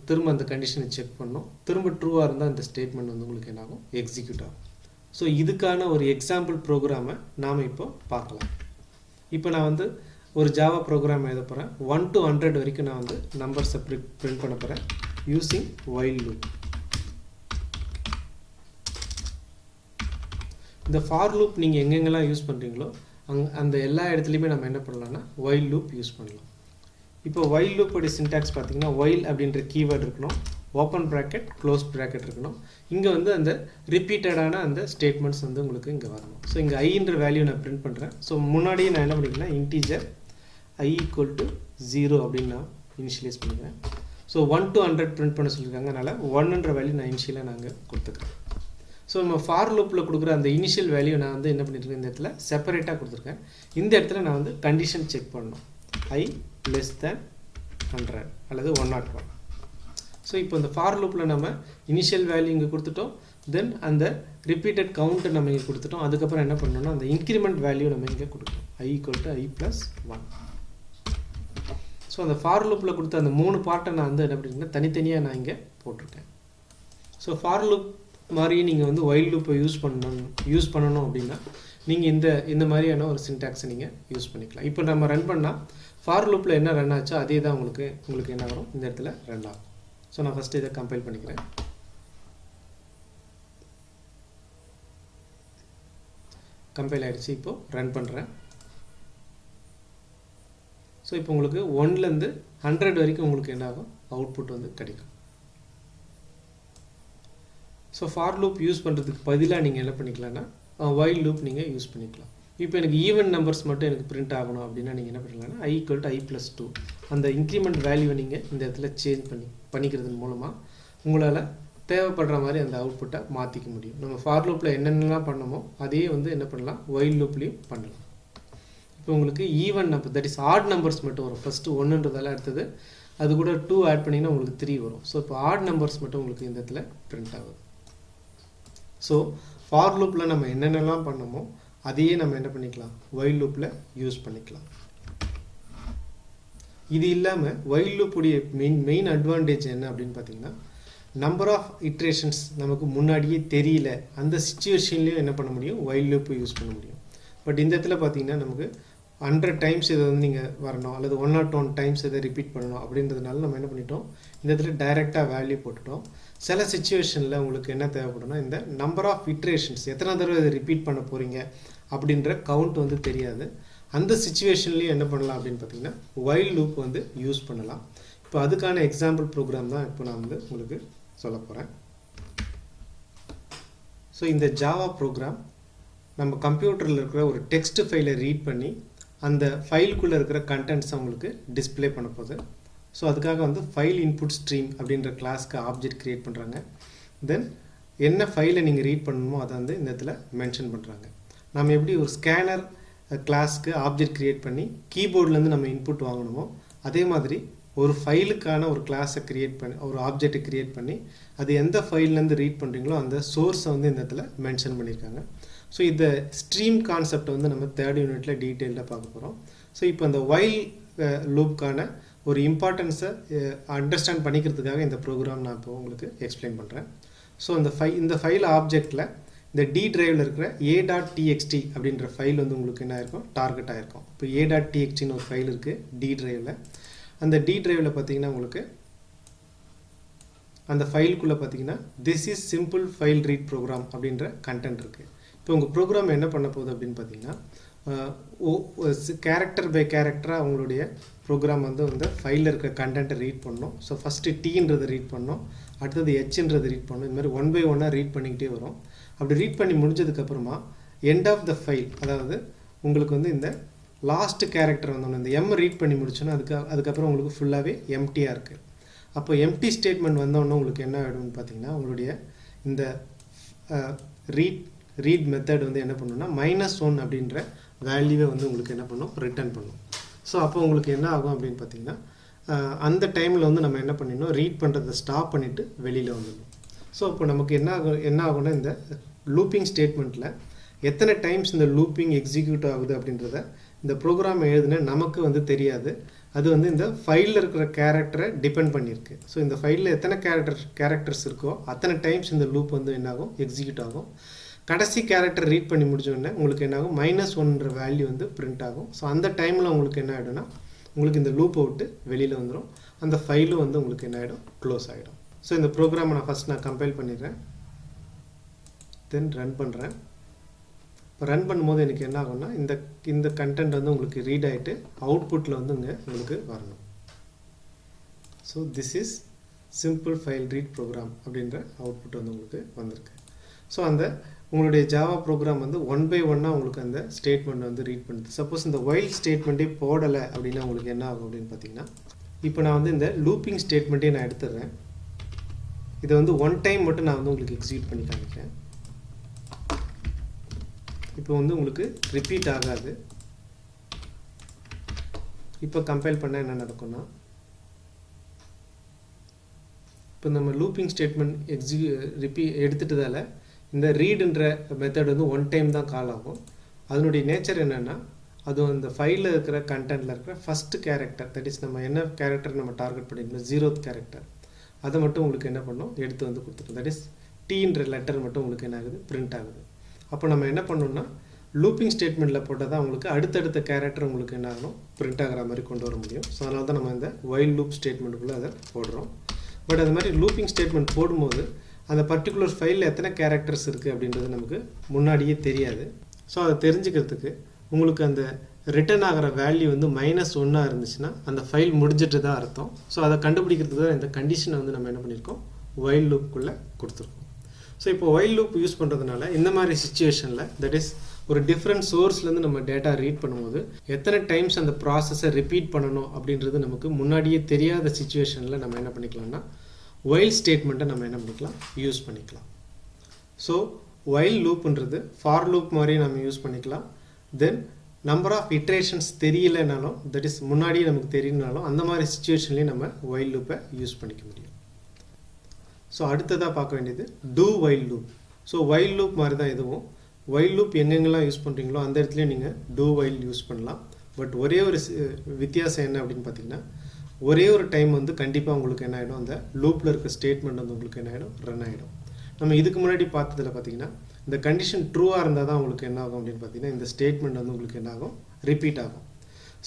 A: திரும்ப அந்த கண்டிஷனை செக் பண்ணணும். திரும்ப ட்ரூவாக இருந்தால் இந்த ஸ்டேட்மெண்ட் வந்து உங்களுக்கு என்ன ஆகும், எக்ஸிக்யூட் ஆகும். ஸோ இதுக்கான ஒரு எக்ஸாம்பிள் ப்ரோக்ராமை நாம் இப்போ பார்க்கலாம். இப்போ நான் வந்து ஒரு ஜாவா ப்ரோக்ராம் எழுத போகிறேன். 1 to 100 வரைக்கும் நான் வந்து நம்பர்ஸை பிரிண்ட் பண்ண போகிறேன் யூஸிங் ஒயில் லூப். இந்த ஃபார் லூப் நீங்கள் எங்கெங்கெல்லாம் யூஸ் பண்ணுறீங்களோ அந்த எல்லா இடத்துலையுமே நம்ம என்ன பண்ணலாம்னா while லூப் யூஸ் பண்ணலாம். இப்போ while லூப்போடைய சின்டாக்ஸ் பார்த்தீங்கன்னா while அப்படின்ற கீவேர்டு இருக்கணும், ஓப்பன் ப்ராக்கெட் க்ளோஸ் ப்ராக்கெட் இருக்கணும். இங்கே வந்து அந்த ரிப்பீட்டடான அந்த ஸ்டேட்மெண்ட்ஸ் வந்து உங்களுக்கு இங்கே வரணும். ஸோ இங்கே ஐன்ற வேல்யூ நான் பிரிண்ட் பண்ணுறேன். ஸோ முன்னாடியே நான் என்ன பண்ணிக்கிறேன்னா இன்டீஜர் I = 0 அப்படின்னு நான் இனிஷியலைஸ் பண்ணிக்கிறேன். ஸோ 1 to 100 பிரிண்ட் பண்ண சொல்லியிருக்காங்க, அதனால் 1ன்ற வேல்யூ நான் இனிஷியலாக நாங்கள் கொடுத்துக்கிறேன். ஸோ நம்ம ஃபார் லூப்பில் கொடுக்குற அந்த இனிஷியல் வேல்யூ நான் வந்து என்ன பண்ணியிருக்கேன், இந்த இடத்துல செப்பரேட்டாக கொடுத்துருக்கேன். இந்த இடத்துல நான் வந்து கண்டிஷன் செக் பண்ணணும், I < 100 அல்லது 101. ஸோ இப்போ இந்த ஃபார் லூப்பில் நம்ம இனிஷியல் வேல்யூ இங்கே கொடுத்துட்டோம், தென் அந்த ரிப்பீட்டட் கவுண்ட்டை நம்ம இங்கே கொடுத்துட்டோம். அதுக்கப்புறம் என்ன பண்ணணும்னா அந்த இன்க்ரிமெண்ட் வேல்யூ நம்ம இங்கே கொடுக்கணும், I = I + 1. ஸோ அந்த ஃபார் லூப்பில் கொடுத்த அந்த 3 பார்ட்டை நான் வந்து என்ன பண்ணிங்கன்னா தனித்தனியாக நான் இங்கே போட்டிருக்கேன். ஸோ ஃபார் லூப் மாதிரி நீங்கள் வந்து while லூப்பை யூஸ் பண்ணணும் அப்படின்னா நீங்கள் இந்த மாதிரியான ஒரு சின்டாக்ஸை நீங்கள் யூஸ் பண்ணிக்கலாம். இப்போ நம்ம ரன் பண்ணால் ஃபார் லூப்பில் என்ன ரன் ஆச்சோ அதே தான் உங்களுக்கு என்ன வரும், இந்த இடத்துல ரன் ஆகும். ஸோ நான் ஃபஸ்ட்டு இதை கம்பைல் பண்ணிக்கிறேன். கம்பைல் ஆகிடுச்சு, இப்போது ரன் பண்ணுறேன். ஸோ இப்போ உங்களுக்கு 1லேருந்து 100 வரைக்கும் உங்களுக்கு என்ன ஆகும், அவுட்புட் வந்து கிடைக்கும். ஸோ ஃபார் லூப் யூஸ் பண்ணுறதுக்கு பதிலாக நீங்கள் என்ன பண்ணிக்கலாம்னா while லூப் நீங்கள் யூஸ் பண்ணிக்கலாம். இப்போ எனக்கு ஈவன் நம்பர்ஸ் மட்டும் எனக்கு பிரிண்ட் ஆகணும் அப்படின்னா நீங்கள் என்ன பண்ணிக்கலாம்னா I = I + 2 அந்த இன்க்ரிமெண்ட் வேல்யூவை நீங்கள் இந்த இடத்துல சேஞ்ச் பண்ணிக்கிறது மூலமாக உங்களால் தேவைப்படுற மாதிரி அந்த அவுட்புட்டை மாற்றிக்க முடியும். நம்ம ஃபார் லூப்பில் என்னென்னலாம் பண்ணமோ அதே வந்து என்ன பண்ணலாம் while லூப்லேயும் பண்ணலாம். இப்போ உங்களுக்கு even number that is odd numbers மட்டும் வரும். ஃபஸ்ட்டு 1ன்றதால அடுத்தது அது கூட 2 ஆட் பண்ணிங்கன்னா உங்களுக்கு 3 வரும். ஸோ இப்போ ஆட் நம்பர்ஸ் மட்டும் உங்களுக்கு இந்த இடத்துல பிரிண்ட் ஆகுது. ஸோ ஃபார் லூப்பில் நம்ம என்னென்னலாம் பண்ணமோ அதையே நம்ம என்ன பண்ணிக்கலாம், while லூப்பில் யூஸ் பண்ணிக்கலாம். இது இல்லாமல் while லூப்புடைய மெயின் அட்வான்டேஜ் என்ன அப்படின்னு பார்த்தீங்கன்னா நம்பர் ஆஃப் இட்ரேஷன்ஸ் நமக்கு முன்னாடியே தெரியல, அந்த சிச்சுவேஷன்லேயும் என்ன பண்ண முடியும், while லூப்பு யூஸ் பண்ண முடியும். பட் இந்த இடத்துல பார்த்தீங்கன்னா நமக்கு 100 டைம்ஸ் இதை வந்து நீங்கள் வரணும் அல்லது 101 டைம்ஸ் இதை ரிப்பீட் பண்ணணும் அப்படின்றதுனால நம்ம என்ன பண்ணிட்டோம், இந்த இடத்துல டைரெக்டாக வேல்யூ போட்டுட்டோம். சில சிச்சுவேஷனில் உங்களுக்கு என்ன தேவைப்படும்னா இந்த நம்பர் ஆஃப் இட்ரேஷன்ஸ் எத்தனை தடவை இதை ரிப்பீட் பண்ண போகிறீங்க அப்படின்ற கவுண்ட் வந்து தெரியாது. அந்த சிச்சுவேஷன்லேயும் என்ன பண்ணலாம் அப்படின்னு பார்த்தீங்கன்னா while லூப் வந்து யூஸ் பண்ணலாம். இப்போ அதுக்கான எக்ஸாம்பிள் ப்ரோக்ராம் தான் இப்போ நான் வந்து உங்களுக்கு சொல்ல போகிறேன். ஸோ இந்த ஜாவா ப்ரோக்ராம் நம்ம கம்ப்யூட்டரில் இருக்கிற ஒரு டெக்ஸ்ட் ஃபைலை ரீட் பண்ணி அந்த ஃபைலுக்குள்ளே இருக்கிற கண்டென்ட்ஸை உங்களுக்கு டிஸ்பிளே பண்ண போகுது. ஸோ அதுக்காக வந்து ஃபைல் இன்புட் ஸ்ட்ரீம் அப்படின்ற கிளாஸ்க்கு ஆப்ஜெக்ட் க்ரியேட் பண்ணுறாங்க. தென் என்ன ஃபைலை நீங்கள் ரீட் பண்ணணுமோ அதை வந்து இந்த இடத்துல மென்ஷன் பண்ணுறாங்க. நம்ம எப்படி ஒரு ஸ்கேனர் கிளாஸ்க்கு ஆப்ஜெக்ட் க்ரியேட் பண்ணி கீபோர்ட்லேருந்து நம்ம இன்புட் வாங்கணுமோ அதே மாதிரி ஒரு ஃபைலுக்கான ஒரு கிளாஸை க்ரியேட் பண்ணி ஒரு ஆப்ஜெக்டை க்ரியேட் பண்ணி அது எந்த ஃபைல்லேருந்து ரீட் பண்ணுறீங்களோ அந்த சோர்ஸை வந்து இந்த இடத்துல மென்ஷன் பண்ணியிருக்காங்க. ஸோ இந்த ஸ்ட்ரீம் கான்செப்டை வந்து நம்ம 3rd யூனிட்டில் டீட்டெயிலாக பார்க்க போகிறோம். ஸோ இப்போ இந்த while லூப்க்கான ஒரு இம்பார்ட்டன்ஸை அண்டர்ஸ்டாண்ட் பண்ணிக்கிறதுக்காக இந்த ப்ரோக்ராம் நான் இப்போ உங்களுக்கு எக்ஸ்பிளைன் பண்ணுறேன். ஸோ இந்த ஃபைல் ஆப்ஜெக்டில் இந்த D டிரைவில் இருக்கிற a.txt அப்படின்ற ஃபைல் வந்து உங்களுக்கு என்ன ஆயிருக்கும், டார்கெட் ஆகிருக்கும். இப்போ a.txtன்னு ஒரு ஃபைல் இருக்குது D டிரைவில். அந்த D டிரைவில் பார்த்தீங்கன்னா உங்களுக்கு அந்த ஃபைலுக்குள்ளே பார்த்தீங்கன்னா this is simple file read program அப்படின்ற கண்டென்ட் இருக்குது. இப்போ உங்கள் ப்ரோக்ராம் என்ன பண்ண போகுது அப்படின்னு பார்த்தீங்கன்னா கேரக்டர் பை கேரக்டராக அவங்களுடைய ப்ரோக்ராம் வந்து ஃபைலில் இருக்க கண்டென்ட்டை ரீட் பண்ணணும். ஸோ ஃபஸ்ட்டு Tன்றதை ரீட் பண்ணணும், அடுத்தது Hன்றதை ரீட் பண்ணணும். இந்த மாதிரி 1 by 1 ரீட் பண்ணிக்கிட்டே வரும். அப்படி ரீட் பண்ணி முடிஞ்சதுக்கப்புறமா எண்ட் ஆஃப் த ஃபைல், அதாவது உங்களுக்கு வந்து இந்த லாஸ்ட் கேரக்டர் வந்தோன்னே இந்த M ரீட் பண்ணி முடிச்சோன்னா அதுக்கப்புறம் உங்களுக்கு ஃபுல்லாகவே எம்டியாக இருக்குது. அப்போ எம்டி ஸ்டேட்மெண்ட் வந்தோடனே உங்களுக்கு என்ன ஆகிடும்னு பார்த்தீங்கன்னா உங்களுடைய இந்த ரீட் மெத்தட் வந்து என்ன பண்ணணும்னா -1 அப்படின்ற வேல்யூவை வந்து உங்களுக்கு என்ன பண்ணும், ரிட்டர்ன் பண்ணும். ஸோ அப்போ உங்களுக்கு என்ன ஆகும் அப்படின்னு பார்த்தீங்கன்னா அந்த டைமில் வந்து நம்ம என்ன பண்ணிடணும், ரீட் பண்ணுறதை ஸ்டாப் பண்ணிவிட்டு வெளியில் வந்துடணும். ஸோ இப்போ நமக்கு என்ன ஆகும்னா இந்த லூப்பிங் ஸ்டேட்மெண்ட்டில் எத்தனை டைம்ஸ் இந்த லூப்பிங் எக்ஸிக்யூட் ஆகுது அப்படின்றத இந்த ப்ரோக்ராம் எழுதுன நமக்கு வந்து தெரியாது. அது வந்து இந்த ஃபைலில் இருக்கிற கேரக்டரை டிபெண்ட் பண்ணியிருக்கு. ஸோ இந்த ஃபைலில் எத்தனை கேரக்டர்ஸ் இருக்கோ அத்தனை டைம்ஸ் இந்த லூப் வந்து என்னாகும், எக்ஸிக்யூட் ஆகும். கடைசி கேரக்டர் ரீட் பண்ணி முடிச்சோடனே உங்களுக்கு என்னாகும், -1ன்ற வேல்யூ வந்து பிரிண்ட் ஆகும். ஸோ அந்த டைமில் உங்களுக்கு என்ன ஆகிடும்னா உங்களுக்கு இந்த லூப்பை விட்டு வெளியில் வந்துடும். அந்த ஃபைலும் வந்து உங்களுக்கு என்ன ஆகிடும், க்ளோஸ் ஆகிடும். ஸோ இந்த ப்ரோக்ராமை நான் ஃபஸ்ட் கம்பைல் பண்ணிடுறேன், தென் ரன் பண்ணுறேன். இப்போ ரன் பண்ணும்போது எனக்கு என்ன ஆகும்னா இந்த கண்டென்ட் வந்து உங்களுக்கு ரீட் ஆகிட்டு அவுட்புட்டில் வந்து இங்கே உங்களுக்கு வரணும். So this is simple file read program அப்படின்ற அவுட்புட் வந்து உங்களுக்கு வந்திருக்கு. ஸோ அந்த உங்களுடைய ஜாவா ப்ரோக்ராம் வந்து 1 by 1 உங்களுக்கு அந்த ஸ்டேட்மெண்ட் வந்து ரீட் பண்ணுது. சப்போஸ் இந்த வைல் ஸ்டேட்மெண்ட்டே போடலை அப்படின்னா உங்களுக்கு என்ன ஆகும் அப்படின்னு பார்த்தீங்கன்னா, இப்போ நான் வந்து இந்த லூப்பிங் ஸ்டேட்மெண்ட்டே நான் எடுத்துடுறேன். இதை வந்து 1 டைம் மட்டும் நான் வந்து உங்களுக்கு எக்ஸிக்யூட் பண்ணி காமிக்கிறேன். இப்போ வந்து உங்களுக்கு ரிப்பீட் ஆகாது. இப்போ கம்பைல் பண்ணால் என்ன நடக்கும்னா, இப்போ நம்ம லூப்பிங் ஸ்டேட்மெண்ட் எடுத்துட்டதால் இந்த ரீடுன்ற மெத்தட் வந்து 1 டைம் தான் கால் ஆகும். அதனுடைய நேச்சர் என்னென்னா, அது அந்த ஃபைலில் இருக்கிற கண்டென்ட்டில் இருக்கிற ஃபஸ்ட்டு கேரக்டர், தட் இஸ் நம்ம என்ன கேரக்டர் நம்ம டார்கெட் பண்ணியிருந்தோம் 0th கேரக்டர், அதை மட்டும் உங்களுக்கு என்ன பண்ணோம் எடுத்து வந்து கொடுத்துட்டோம். தட் இஸ் டீன்ற லெட்டர் மட்டும் உங்களுக்கு என்ன ஆகுது பிரிண்ட் ஆகுது. அப்போ நம்ம என்ன பண்ணோம்னா, லூப்பிங் ஸ்டேட்மெண்ட்டில் போட்டால் தான் உங்களுக்கு அடுத்தடுத்த கேரக்டர் உங்களுக்கு என்ன ஆகணும் பிரிண்ட் ஆகிற மாதிரி கொண்டு வர முடியும். ஸோ அதனால தான் நம்ம இந்த வைல் லூப் ஸ்டேட்மெண்ட்டுக்குள்ளே அதை போடுறோம். பட் அது மாதிரி லூப்பிங் ஸ்டேட்மெண்ட் போடும்போது அந்த பர்டிகுலர் ஃபைலில் எத்தனை கேரக்டர்ஸ் இருக்குது அப்படின்றது நமக்கு முன்னாடியே தெரியாது. ஸோ அதை தெரிஞ்சுக்கிறதுக்கு உங்களுக்கு அந்த ரிட்டர்ன் ஆகிற வேல்யூ வந்து -1 இருந்துச்சுன்னா அந்த ஃபைல் முடிஞ்சிட்டு தான் அர்த்தம். ஸோ அதை கண்டுபிடிக்கிறதுக்கு தான் இந்த கண்டிஷனை வந்து நம்ம என்ன பண்ணியிருக்கோம் வைல் லூப்புக்குள்ளே கொடுத்துருக்கோம். ஸோ இப்போ வைல் லூப் யூஸ் பண்ணுறதுனால இந்த மாதிரி சிச்சுவேஷனில், தட் இஸ் ஒரு டிஃப்ரெண்ட் சோர்ஸ்லேருந்து நம்ம டேட்டா ரீட் பண்ணும்போது எத்தனை டைம்ஸ் அந்த ப்ராசஸை ரிப்பீட் பண்ணணும் அப்படின்றது நமக்கு முன்னாடியே தெரியாத சிச்சுவேஷனில் நம்ம என்ன பண்ணிக்கலாம்னா வைல் ஸ்டேட்மெண்ட்டை நம்ம என்ன பண்ணிக்கலாம் யூஸ் பண்ணிக்கலாம். ஸோ வைல் லூப்புன்றது ஃபார் லூப் மாதிரி நம்ம யூஸ் பண்ணிக்கலாம். தென் நம்பர் ஆஃப் இட்ரேஷன்ஸ் தெரியலைனாலும், தட் இஸ் முன்னாடியே நமக்கு தெரியலனாலும் அந்த மாதிரி சிச்சுவேஷன்லேயும் நம்ம வைல் லூப்பை யூஸ் பண்ணிக்க முடியும். ஸோ அடுத்ததாக பார்க்க வேண்டியது two while loop. So while loop மாதிரி தான் இதுவும். வைல் லூப் எங்கெங்கெல்லாம் யூஸ் பண்ணுறீங்களோ அந்த இடத்துலையும் நீங்கள் டூ வைல் யூஸ் பண்ணலாம். பட் ஒரே ஒரு வித்தியாசம் என்ன அப்படின்னு பார்த்தீங்கன்னா, ஒரே ஒரு டைம் வந்து கண்டிப்பாக உங்களுக்கு என்ன ஆகிடும், அந்த லூப்பில் இருக்க ஸ்டேட்மெண்ட் வந்து உங்களுக்கு என்ன ஆகிடும் ரன் ஆகிடும். நம்ம இதுக்கு முன்னாடி பார்த்ததில் பார்த்தீங்கன்னா இந்த கண்டிஷன் ட்ரூவாக இருந்தால் தான் உங்களுக்கு என்ன ஆகும் அப்படின்னு பார்த்தீங்கன்னா இந்த ஸ்டேட்மெண்ட் வந்து உங்களுக்கு என்ன ஆகும் ரிப்பீட் ஆகும்.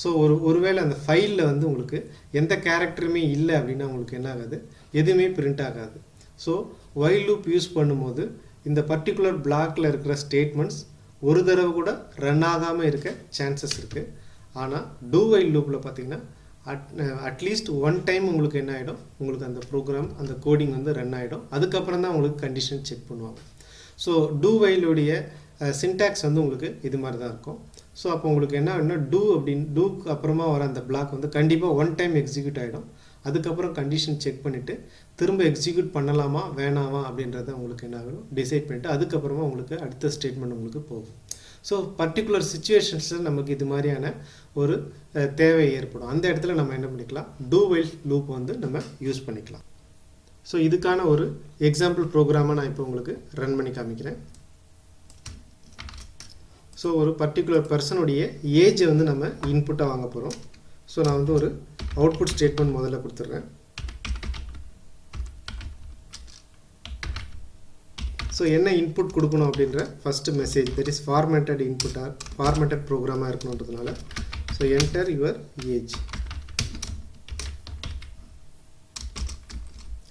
A: ஸோ ஒருவேளை அந்த ஃபைலில் வந்து உங்களுக்கு எந்த கேரக்டருமே இல்லை அப்படின்னா உங்களுக்கு என்ன ஆகாது, எதுவுமே பிரிண்ட் ஆகாது. ஸோ வைல் லூப் யூஸ் பண்ணும்போது இந்த பர்டிகுலர் பிளாக்ல இருக்கிற ஸ்டேட்மெண்ட்ஸ் ஒரு தடவை கூட ரன் ஆகாமல் இருக்க சான்சஸ் இருக்குது. ஆனால் டூ வைல் லூப்பில் பார்த்தீங்கன்னா அட்லீஸ்ட் 1 டைம் உங்களுக்கு என்ன ஆகிடும், உங்களுக்கு அந்த ப்ரோக்ராம் அந்த கோடிங் வந்து ரன் ஆகிடும். அதுக்கப்புறம் தான் உங்களுக்கு கண்டிஷன் செக் பண்ணுவாங்க. ஸோ டூ வைலுடைய சின்டாக்ஸ் வந்து உங்களுக்கு இது மாதிரி தான் இருக்கும். ஸோ அப்போ உங்களுக்கு என்ன ஆகும்னா டூக்கு அப்புறமா வர அந்த பிளாக் வந்து கண்டிப்பாக 1 டைம் எக்ஸிக்யூட் ஆகிடும். அதுக்கப்புறம் கண்டிஷன் செக் பண்ணிவிட்டு திரும்ப எக்ஸிக்யூட் பண்ணலாமா வேணாமா அப்படின்றத உங்களுக்கு என்ன ஆகும் டிசைட் பண்ணிவிட்டு அதுக்கப்புறமா உங்களுக்கு அடுத்த ஸ்டேட்மெண்ட் உங்களுக்கு போகும். ஸோ பர்டிகுலர் சிச்சுவேஷன்ஸில் நமக்கு இது மாதிரியான ஒரு தேவை ஏற்படும். அந்த இடத்துல நம்ம என்ன பண்ணிக்கலாம், டூ வைல் லூப் வந்து நம்ம யூஸ் பண்ணிக்கலாம். ஸோ இதுக்கான ஒரு எக்ஸாம்பிள் ப்ரோக்ராமை நான் இப்போ உங்களுக்கு ரன் பண்ணி காமிக்கிறேன். ஸோ ஒரு பர்டிகுலர் பர்சனுடைய ஏஜை வந்து நம்ம இன்புட்டாக வாங்க போகிறோம். ஸோ நான் வந்து ஒரு அவுட்புட் ஸ்டேட்மெண்ட் முதல்ல கொடுத்துட்றேன். ஸோ என்ன இன்புட் கொடுக்கணும் அப்படின்ற first message, that is formatted இன்புட்டாக ஃபார்மேட்டட் ப்ரோக்ராமாக இருக்கணுன்றதுனால so enter your age.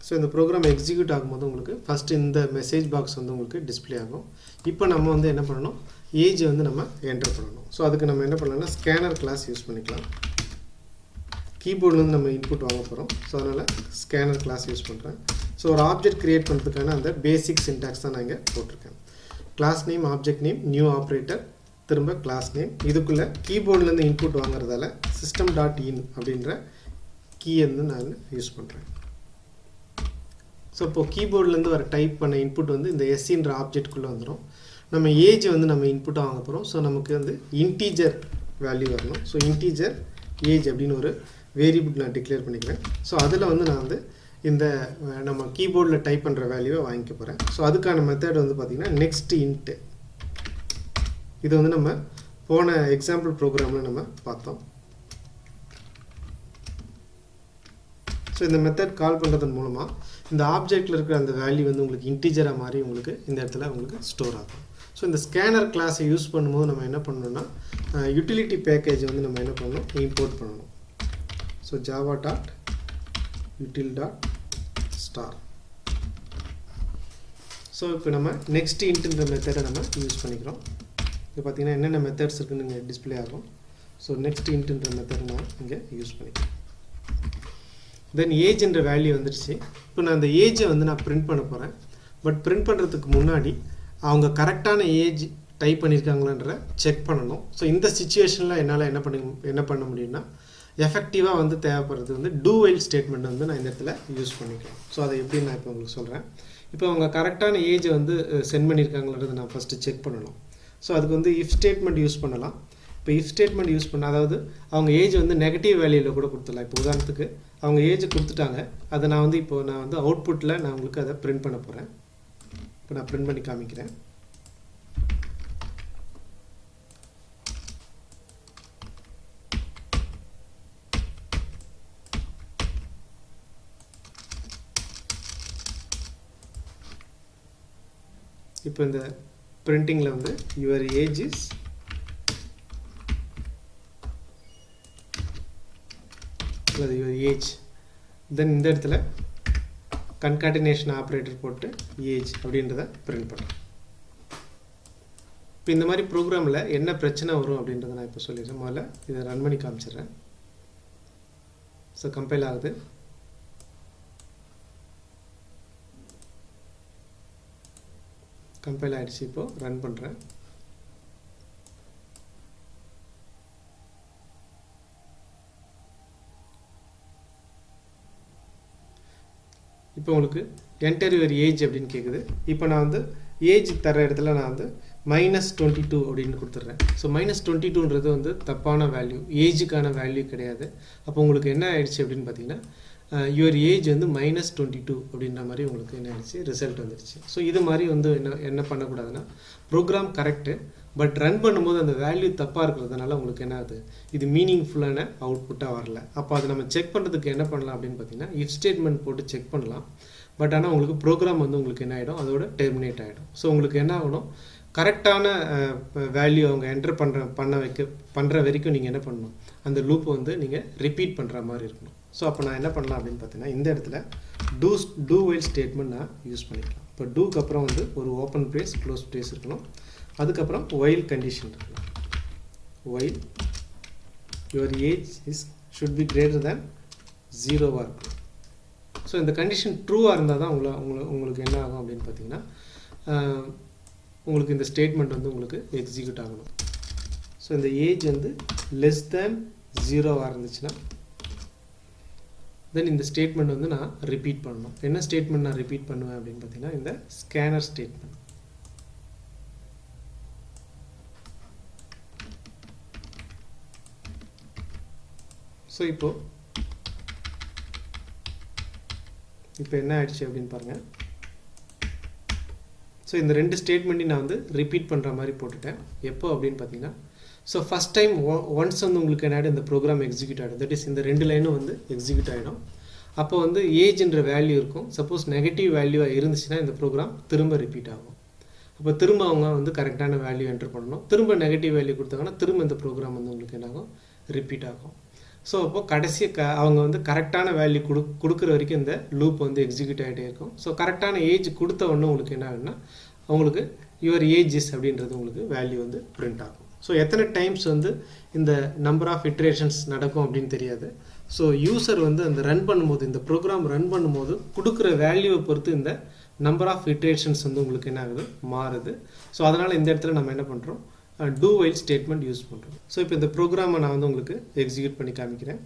A: So இந்த ப்ரோக்ராம் எக்ஸிக்யூட் ஆகும்போது உங்களுக்கு ஃபஸ்ட்டு இந்த மெசேஜ் பாக்ஸ் வந்து உங்களுக்கு டிஸ்பிளே ஆகும். இப்போ நம்ம வந்து என்ன பண்ணணும், ஏஜ் வந்து நம்ம என்டர் பண்ணணும். ஸோ அதுக்கு நம்ம என்ன பண்ணலாம்னா ஸ்கேனர் கிளாஸ் யூஸ் பண்ணிக்கலாம். கீபோர்ட்லேருந்து நம்ம இன்புட் வாங்க போகிறோம். ஸோ அதனால் ஸ்கேனர் கிளாஸ் யூஸ் பண்ணுறேன். ஸோ ஒரு ஆப்ஜெக்ட் க்ரியேட் பண்ணுறதுக்கான அந்த பேசிக் சின்டாக்ஸ் தான் நான் இங்கே போட்டிருக்கேன். Class name, object name, new operator, திரும்ப கிளாஸ் நேம். இதுக்குள்ளே கீபோர்ட்லேருந்து இன்புட் வாங்குறதால system.in அப்படின்ற கீயை வந்து நான் யூஸ் பண்ணுறேன். ஸோ இப்போ கீபோர்ட்லேருந்து வர டைப் பண்ண இன்புட் வந்து இந்த எஸ்சின்ற ஆப்ஜெக்ட்குள்ளே வந்துடும். நம்ம ஏஜ் வந்து நம்ம இன்புட்டாக வாங்க போகிறோம். ஸோ நமக்கு வந்து இன்டீஜர் வேல்யூ வரணும். ஸோ இன்டீஜர் ஏஜ் அப்படின்னு ஒரு வேரியபிள் நான் டிக்ளேர் பண்ணிக்கிறேன். ஸோ அதில் வந்து நான் வந்து இந்த நம்ம கீபோர்டில் டைப் பண்ணுற வேல்யூவை வாங்கிக்க போகிறேன். ஸோ அதுக்கான மெத்தட் வந்து பார்த்திங்கன்னா நெக்ஸ்ட் இன்ட்டு. இது வந்து நம்ம போன எக்ஸாம்பிள் ப்ரோக்ராமில் நம்ம பார்த்தோம். ஸோ இந்த மெத்தட் கால் பண்ணுறதன் மூலமாக இந்த ஆப்ஜெக்டில் இருக்கிற அந்த வேல்யூ வந்து உங்களுக்கு இன்டீஜராக மாதிரி உங்களுக்கு இந்த இடத்துல உங்களுக்கு ஸ்டோர் ஆகும். ஸோ இந்த ஸ்கேனர் கிளாஸை யூஸ் பண்ணும்போது நம்ம என்ன பண்ணணும்னா யூட்டிலிட்டி பேக்கேஜ் வந்து நம்ம என்ன பண்ணணும், இம்போர்ட் பண்ணணும். So java.util.star. ஸோ இப்போ நம்ம நெக்ஸ்ட் இன்ட்ன்ற மெத்தடை நம்ம யூஸ் பண்ணிக்கிறோம். இது பார்த்தீங்கன்னா என்னென்ன மெத்தட்ஸ் இருக்குன்னு இங்கே டிஸ்பிளே ஆகும். ஸோ நெக்ஸ்ட் இன்ட்ன்ற மெத்தட் நான் இங்கே யூஸ் பண்ணிக்கிறேன். தென் ஏஜ்ன்ற வேல்யூ வந்துடுச்சு. இப்போ நான் அந்த ஏஜை வந்து நான் பிரிண்ட் பண்ண போகிறேன். பட் பிரிண்ட் பண்ணுறதுக்கு முன்னாடி அவங்க கரெக்டான ஏஜ் டைப் பண்ணியிருக்காங்களான்ற செக் பண்ணணும். ஸோ இந்த சிச்சுவேஷனில் என்னால் என்ன பண்ண முடியும்னா எஃபெக்டிவாக வந்து தேவைப்படுறது வந்து டூ வைல் ஸ்டேட்மெண்ட் வந்து நான் இந்த இடத்துல யூஸ் பண்ணிக்கலாம். ஸோ அதை எப்படி நான் இப்போ உங்களுக்கு சொல்கிறேன். இப்போ அவங்க கரெக்டான ஏஜை வந்து சென்ட் பண்ணியிருக்காங்களான்றதை நான் ஃபஸ்ட்டு செக் பண்ணணும். ஸோ அதுக்கு வந்து இஃப் ஸ்டேட்மெண்ட் யூஸ் பண்ணலாம். இப்போ இஃப் ஸ்டேட்மெண்ட் யூஸ் பண்ண, அதாவது அவங்க ஏஜ் வந்து நெகட்டிவ் வேல்யூவில் கூட கொடுத்துடலாம். இப்போ உதாரணத்துக்கு அவங்க ஏஜ் கொடுத்துட்டாங்க, அதை நான் வந்து அவுட்புட்டில் நான் உங்களுக்கு அதை பிரிண்ட் பண்ண போகிறேன். இப்போ நான் பிரிண்ட் பண்ணி காமிக்கிறேன். இப்போ இந்த பிரிண்டிங்கில் வந்து யுவர் ஏஜ் இஸ் அல்லது யுவர் ஏஜ், தென் இந்த இடத்துல கன்காட்டினேஷன் ஆப்ரேட்டர் போட்டு ஏஜ் அப்படின்றத பிரிண்ட் பண்ணுறேன். இப்போ இந்த மாதிரி ப்ரோக்ராமில் என்ன பிரச்சனை வரும் அப்படின்றத நான் இப்போ சொல்லிடுறேன். முதல்ல இதை ரன் பண்ணி காமிச்சிடுறேன். ஸோ கம்பைல் ஆகுது. கம்பைல் ஆகிடுச்சு. இப்போது ரன் பண்ணுறேன். இப்போ உங்களுக்கு என்டர் யுவர் ஏஜ் அப்படின்னு கேட்குது. இப்போ நான் வந்து ஏஜ் தர இடத்துல நான் வந்து -22 அப்படின்னு கொடுத்துட்றேன். ஸோ -22ன்றது வந்து தப்பான வேல்யூ, ஏஜுக்கான வேல்யூ கிடையாது. அப்போ உங்களுக்கு என்ன ஆயிடுச்சு அப்படின்னு பார்த்தீங்கன்னா யுவர் ஏஜ் வந்து -22 அப்படின்ற மாதிரி உங்களுக்கு என்ன ஆயிடுச்சு, ரிசல்ட் வந்துடுச்சு. ஸோ இது மாதிரி வந்து என்ன பண்ணக்கூடாதுன்னா ப்ரோக்ராம் கரெக்டு, பட் ரன் பண்ணும்போது அந்த வேல்யூ தப்பாக இருக்கிறதுனால உங்களுக்கு என்ன ஆகுது, இது மீனிங்ஃபுல்லான அவுட்புட்டாக வரல. அப்போ அதை நம்ம செக் பண்ணுறதுக்கு என்ன பண்ணலாம் அப்படின்னு பார்த்தீங்கன்னா இஃப் ஸ்டேட்மெண்ட் போட்டு செக் பண்ணலாம். பட் ஆனால் உங்களுக்கு ப்ரோக்ராம் வந்து உங்களுக்கு என்ன ஆகிடும், அதோட டெர்மினேட் ஆகிடும். ஸோ உங்களுக்கு என்ன ஆகணும், கரெக்டான வேல்யூ அவங்க என்டர் பண்ணுற வரைக்கும் நீங்கள் என்ன பண்ணணும், அந்த லூப்பை வந்து நீங்கள் ரிப்பீட் பண்ணுற மாதிரி இருக்கணும். ஸோ அப்போ நான் என்ன பண்ணலாம் அப்படின்னு பார்த்தீங்கன்னா இந்த இடத்துல டூ வைல் ஸ்டேட்மெண்ட் நான் யூஸ் பண்ணிக்கலாம். இப்போ டூக்கு அப்புறம் வந்து ஒரு ஓப்பன் பிரேஸ் க்ளோஸ் பிரேஸ் இருக்கணும். அதுக்கப்புறம் ஒயில் கண்டிஷன் இருக்கணும். While your age should be greater than 0 இருக்கணும். ஸோ இந்த கண்டிஷன் ட்ரூவாக இருந்தால் தான் உங்களுக்கு என்ன ஆகும் அப்படின்னு பார்த்தீங்கன்னா உங்களுக்கு இந்த ஸ்டேட்மெண்ட் வந்து உங்களுக்கு எக்ஸிக்யூட் ஆகணும். ஸோ இந்த ஏஜ் வந்து லெஸ் தேன் 0 இருந்துச்சுன்னா தென் இந்த ஸ்டேட்மெண்ட் வந்து நான் ரிப்பீட் பண்ணணும். என்ன ஸ்டேட்மெண்ட் நான் ரிப்பீட் பண்ணுவேன் அப்படின்னு பார்த்தீங்கன்னா இந்த ஸ்கேனர் ஸ்டேட்மெண்ட். ஸோ இப்போ என்ன ஆயிடுச்சு அப்படின்னு பாருங்கள். ஸோ இந்த ரெண்டு ஸ்டேட்மெண்ட்டையும் நான் வந்து ரிப்பீட் பண்ணுற மாதிரி போட்டுட்டேன். எப்போ அப்படின்னு பார்த்தீங்கன்னா ஸோ ஃபஸ்ட் டைம் ஒன்ஸ் வந்து உங்களுக்கு என்ன ஆகிடும், இந்த ப்ரோக்ராம் எக்ஸிக்யூட் ஆகிடும். தட் இஸ் இந்த ரெண்டு லைனும் வந்து எக்ஸிக்யூட் ஆகிடும். அப்போ வந்து ஏஜ்ன்ற வேல்யூ இருக்கும். சப்போஸ் நெகட்டிவ் வேல்யூவாக இருந்துச்சுன்னா இந்த ப்ரோக்ராம் திரும்ப ரிப்பீட் ஆகும். அப்போ திரும்ப அவங்க வந்து கரெக்டான வேல்யூ என்டர் பண்ணணும். திரும்ப நெகட்டிவ் வேல்யூ கொடுத்தாங்கன்னா திரும்ப இந்த ப்ரோக்ராம் வந்து உங்களுக்கு என்ன ஆகும், ரிப்பீட் ஆகும். ஸோ அப்போது கடைசி அவங்க வந்து கரெக்டான வேல்யூ கொடுக்குற வரைக்கும் இந்த லூப் வந்து எக்ஸிக்யூட் ஆகிட்டே இருக்கும். ஸோ கரெக்டான ஏஜ் கொடுத்த உடனே உங்களுக்கு என்ன ஆகுதுன்னா உங்களுக்கு யுவர் ஏஜஸ் அப்படின்றது உங்களுக்கு வேல்யூ வந்து பிரிண்ட் ஆகும். ஸோ எத்தனை டைம்ஸ் வந்து இந்த நம்பர் ஆஃப் இட்ரேஷன்ஸ் நடக்கும் அப்படின்னு தெரியாது. ஸோ யூசர் வந்து அந்த ரன் பண்ணும்போது, இந்த ப்ரோக்ராம் ரன் பண்ணும்போது கொடுக்குற வேல்யூவை பொறுத்து இந்த நம்பர் ஆஃப் இட்ரேஷன்ஸ் வந்து உங்களுக்கு என்ன ஆகுது, மாறுது. ஸோ அதனால் இந்த இடத்துல நம்ம என்ன பண்ணுறோம், டூ வைல் ஸ்டேட்மெண்ட் யூஸ் பண்ணுறோம். ஸோ இப்போ இந்த ப்ரோக்ராமை நான் வந்து உங்களுக்கு எக்ஸிக்யூட் பண்ணி காமிக்கிறேன்.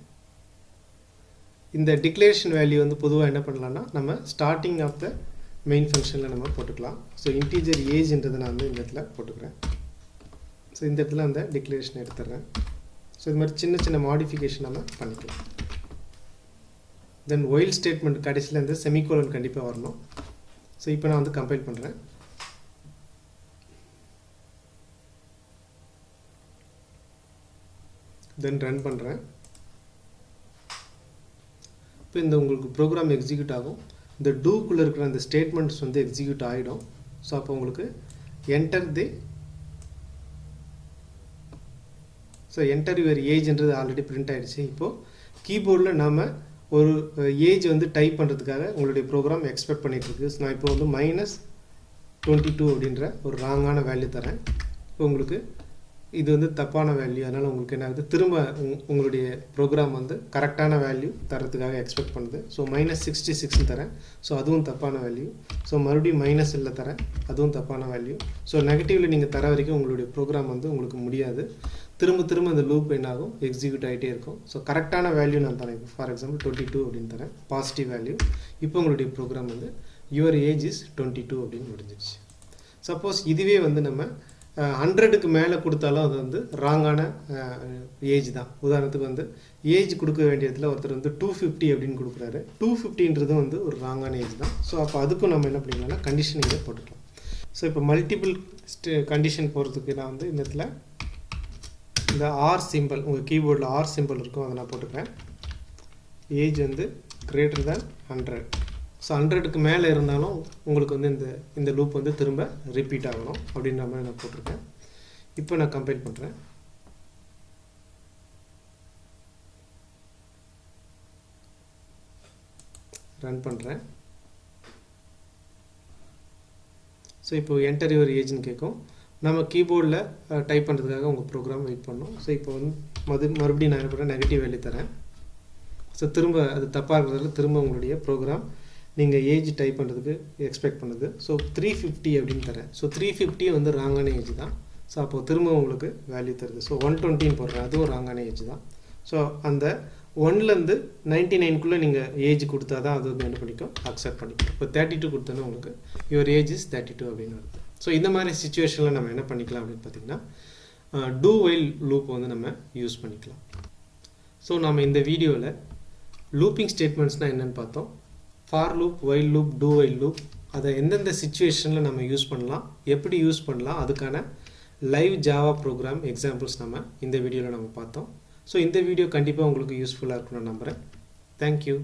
A: இந்த டிக்ளரேஷன் வேல்யூ வந்து பொதுவாக என்ன பண்ணலாம்னா நம்ம ஸ்டார்டிங் ஆஃப் த மெயின் ஃபங்க்ஷனில் நம்ம போட்டுக்கலாம். ஸோ இன்டீஜர் ஏஜ்ன்றதை நான் வந்து இந்த இடத்துல போட்டுக்கிறேன். ஸோ இந்த இடத்துல அந்த டிக்ளரேஷன் எடுத்துடுறேன். ஸோ இது மாதிரி சின்ன சின்ன மாடிஃபிகேஷன் நம்ம பண்ணிக்கலாம். தென் ஒயில் ஸ்டேட்மெண்ட் கடைசியில் இந்த செமிகோலன் கண்டிப்பாக வரணும். ஸோ இப்போ நான் வந்து கம்பைல் பண்ணுறேன். தென் ரன் பண்ணுறேன். இப்போ இந்த உங்களுக்கு ப்ரோக்ராம் எக்ஸிக்யூட் ஆகும். இந்த டூக்குள்ளே இருக்கிற அந்த ஸ்டேட்மெண்ட்ஸ் வந்து எக்ஸிக்யூட் ஆகிடும். ஸோ அப்போ உங்களுக்கு என்டர் யுவர் ஏஜ்ன்றது ஆல்ரெடி பிரிண்ட் ஆகிடுச்சு. இப்போது கீபோர்டில் நாம் ஒரு ஏஜ் வந்து டைப் பண்ணுறதுக்காக உங்களுடைய ப்ரோக்ராம் எக்ஸ்பெக்ட் பண்ணிகிட்ருக்கு. ஸோ நான் இப்போ வந்து -22 அப்படின்ற ஒரு ராங்கான வேல்யூ தரேன். இப்போ உங்களுக்கு இது வந்து தப்பான வேல்யூ, அதனால் உங்களுக்கு என்ன ஆகுது, திரும்ப உங்களுடைய ப்ரோக்ராம் வந்து கரெக்டான வேல்யூ தரத்துக்காக எக்ஸ்பெக்ட் பண்ணுது. ஸோ -66 தரேன், ஸோ அதுவும் தப்பான வேல்யூ. ஸோ மறுபடியும் -ல் தரேன், அதுவும் தப்பான வேல்யூ. ஸோ நெகட்டிவில் நீங்கள் தர வரைக்கும் உங்களுடைய ப்ரோக்ராம் வந்து உங்களுக்கு முடியாது. திரும்ப அந்த லூப் என்ன ஆகும், எக்ஸிக்யூட் ஆகிட்டே இருக்கும். ஸோ கரெக்டான வேல்யூ நான் தரேன். இப்போ ஃபார் எக்ஸாம்பிள் 22 அப்படின்னு தரேன், பாசிட்டிவ் வேல்யூ. இப்போ உங்களுடைய ப்ரோக்ராம் வந்து யுவர் ஏஜ் இஸ் 22 அப்படின்னு முடிஞ்சிருச்சு. சப்போஸ் இதுவே வந்து நம்ம 100க்கு மேலே கொடுத்தாலும் அது வந்து ராங்கான ஏஜ் தான். உதாரணத்துக்கு வந்து ஏஜ் கொடுக்க வேண்டிய இடத்துல ஒருத்தர் வந்து 250 அப்படின்னு கொடுக்குறாரு. 250ன்றது வந்து ஒரு ராங்கான ஏஜ் தான். ஸோ அப்போ அதுக்கும் நம்ம என்ன பண்ணிக்கலாம்னா கண்டிஷன் இங்கே போட்டுக்கலாம். ஸோ இப்போ மல்டிபிள் கண்டிஷன் போகிறதுக்கு நான் வந்து இந்த இடத்துல இந்த ஆர் சிம்பிள், உங்கள் கீபோர்டில் ஆர் சிம்பிள் இருக்கும், அதை நான் போட்டுக்கிறேன். ஏஜ் வந்து greater than 100. ஸோ 100க்கு மேலே இருந்தாலும் உங்களுக்கு வந்து இந்த லூப் வந்து திரும்ப ரிப்பீட் ஆகணும் அப்படின்ற மாதிரி நான் போட்டிருக்கேன். இப்போ நான் கம்பைல் பண்ணுறேன். ரன் பண்ணுறேன். ஸோ இப்போ என்டர் யுவர் ஏஜ்னு கேட்கும். நம்ம கீபோர்டில் டைப் பண்ணுறதுக்காக உங்கள் ப்ரோக்ராம் வெயிட் பண்ணோம். ஸோ இப்போ வந்து மறுபடியும் நான் என்ன பண்ணுறேன், நெகட்டிவ் வேல்யூ தரேன். ஸோ திரும்ப அது தப்பாக இருக்கிறதுல திரும்ப உங்களுடைய ப்ரோக்ராம் நீங்கள் ஏஜ் டைப் பண்ணுறதுக்கு எக்ஸ்பெக்ட் பண்ணுது. ஸோ 350 அப்படின்னு தரேன். ஸோ 350 வந்து ராங்கான ஏஜ் தான். ஸோ அப்போது திரும்ப உங்களுக்கு வேல்யூ தருது. ஸோ 120 போடுறேன், அதுவும் ராங்கான ஏஜ் தான். ஸோ அந்த 1லேருந்து 99க்குள்ளே நீங்கள் ஏஜ் கொடுத்தா தான் அது வந்து என்ன பண்ணிக்கும், அக்செப்ட் பண்ணிக்கும். இப்போ 32 கொடுத்தோன்னா உங்களுக்கு யுவர் ஏஜ் இஸ் 32 அப்படின்னு வருது. ஸோ இந்த மாதிரி சுச்சுவேஷனில் நம்ம என்ன பண்ணிக்கலாம் அப்படின்னு பார்த்தீங்கன்னா டூ வைல் லூப் வந்து நம்ம யூஸ் பண்ணிக்கலாம். ஸோ நம்ம இந்த வீடியோவில் லூப்பிங் ஸ்டேட்மெண்ட்ஸ்னால் என்னென்னு பார்த்தோம். For loop, while loop, two while loop, அதை எந்தெந்த சிச்சுவேஷனில் நம்ம யூஸ் பண்ணலாம், எப்படி யூஸ் பண்ணலாம், அதுக்கான லைவ் ஜாவா ப்ரோக்ராம் எக்ஸாம்பிள்ஸ் நம்ம இந்த வீடியோவில் நம்ம பார்த்தோம். ஸோ இந்த வீடியோ கண்டிப்பாக உங்களுக்கு யூஸ்ஃபுல்லாக இருக்கும்னு நம்புகிறேன். தேங்க்யூ.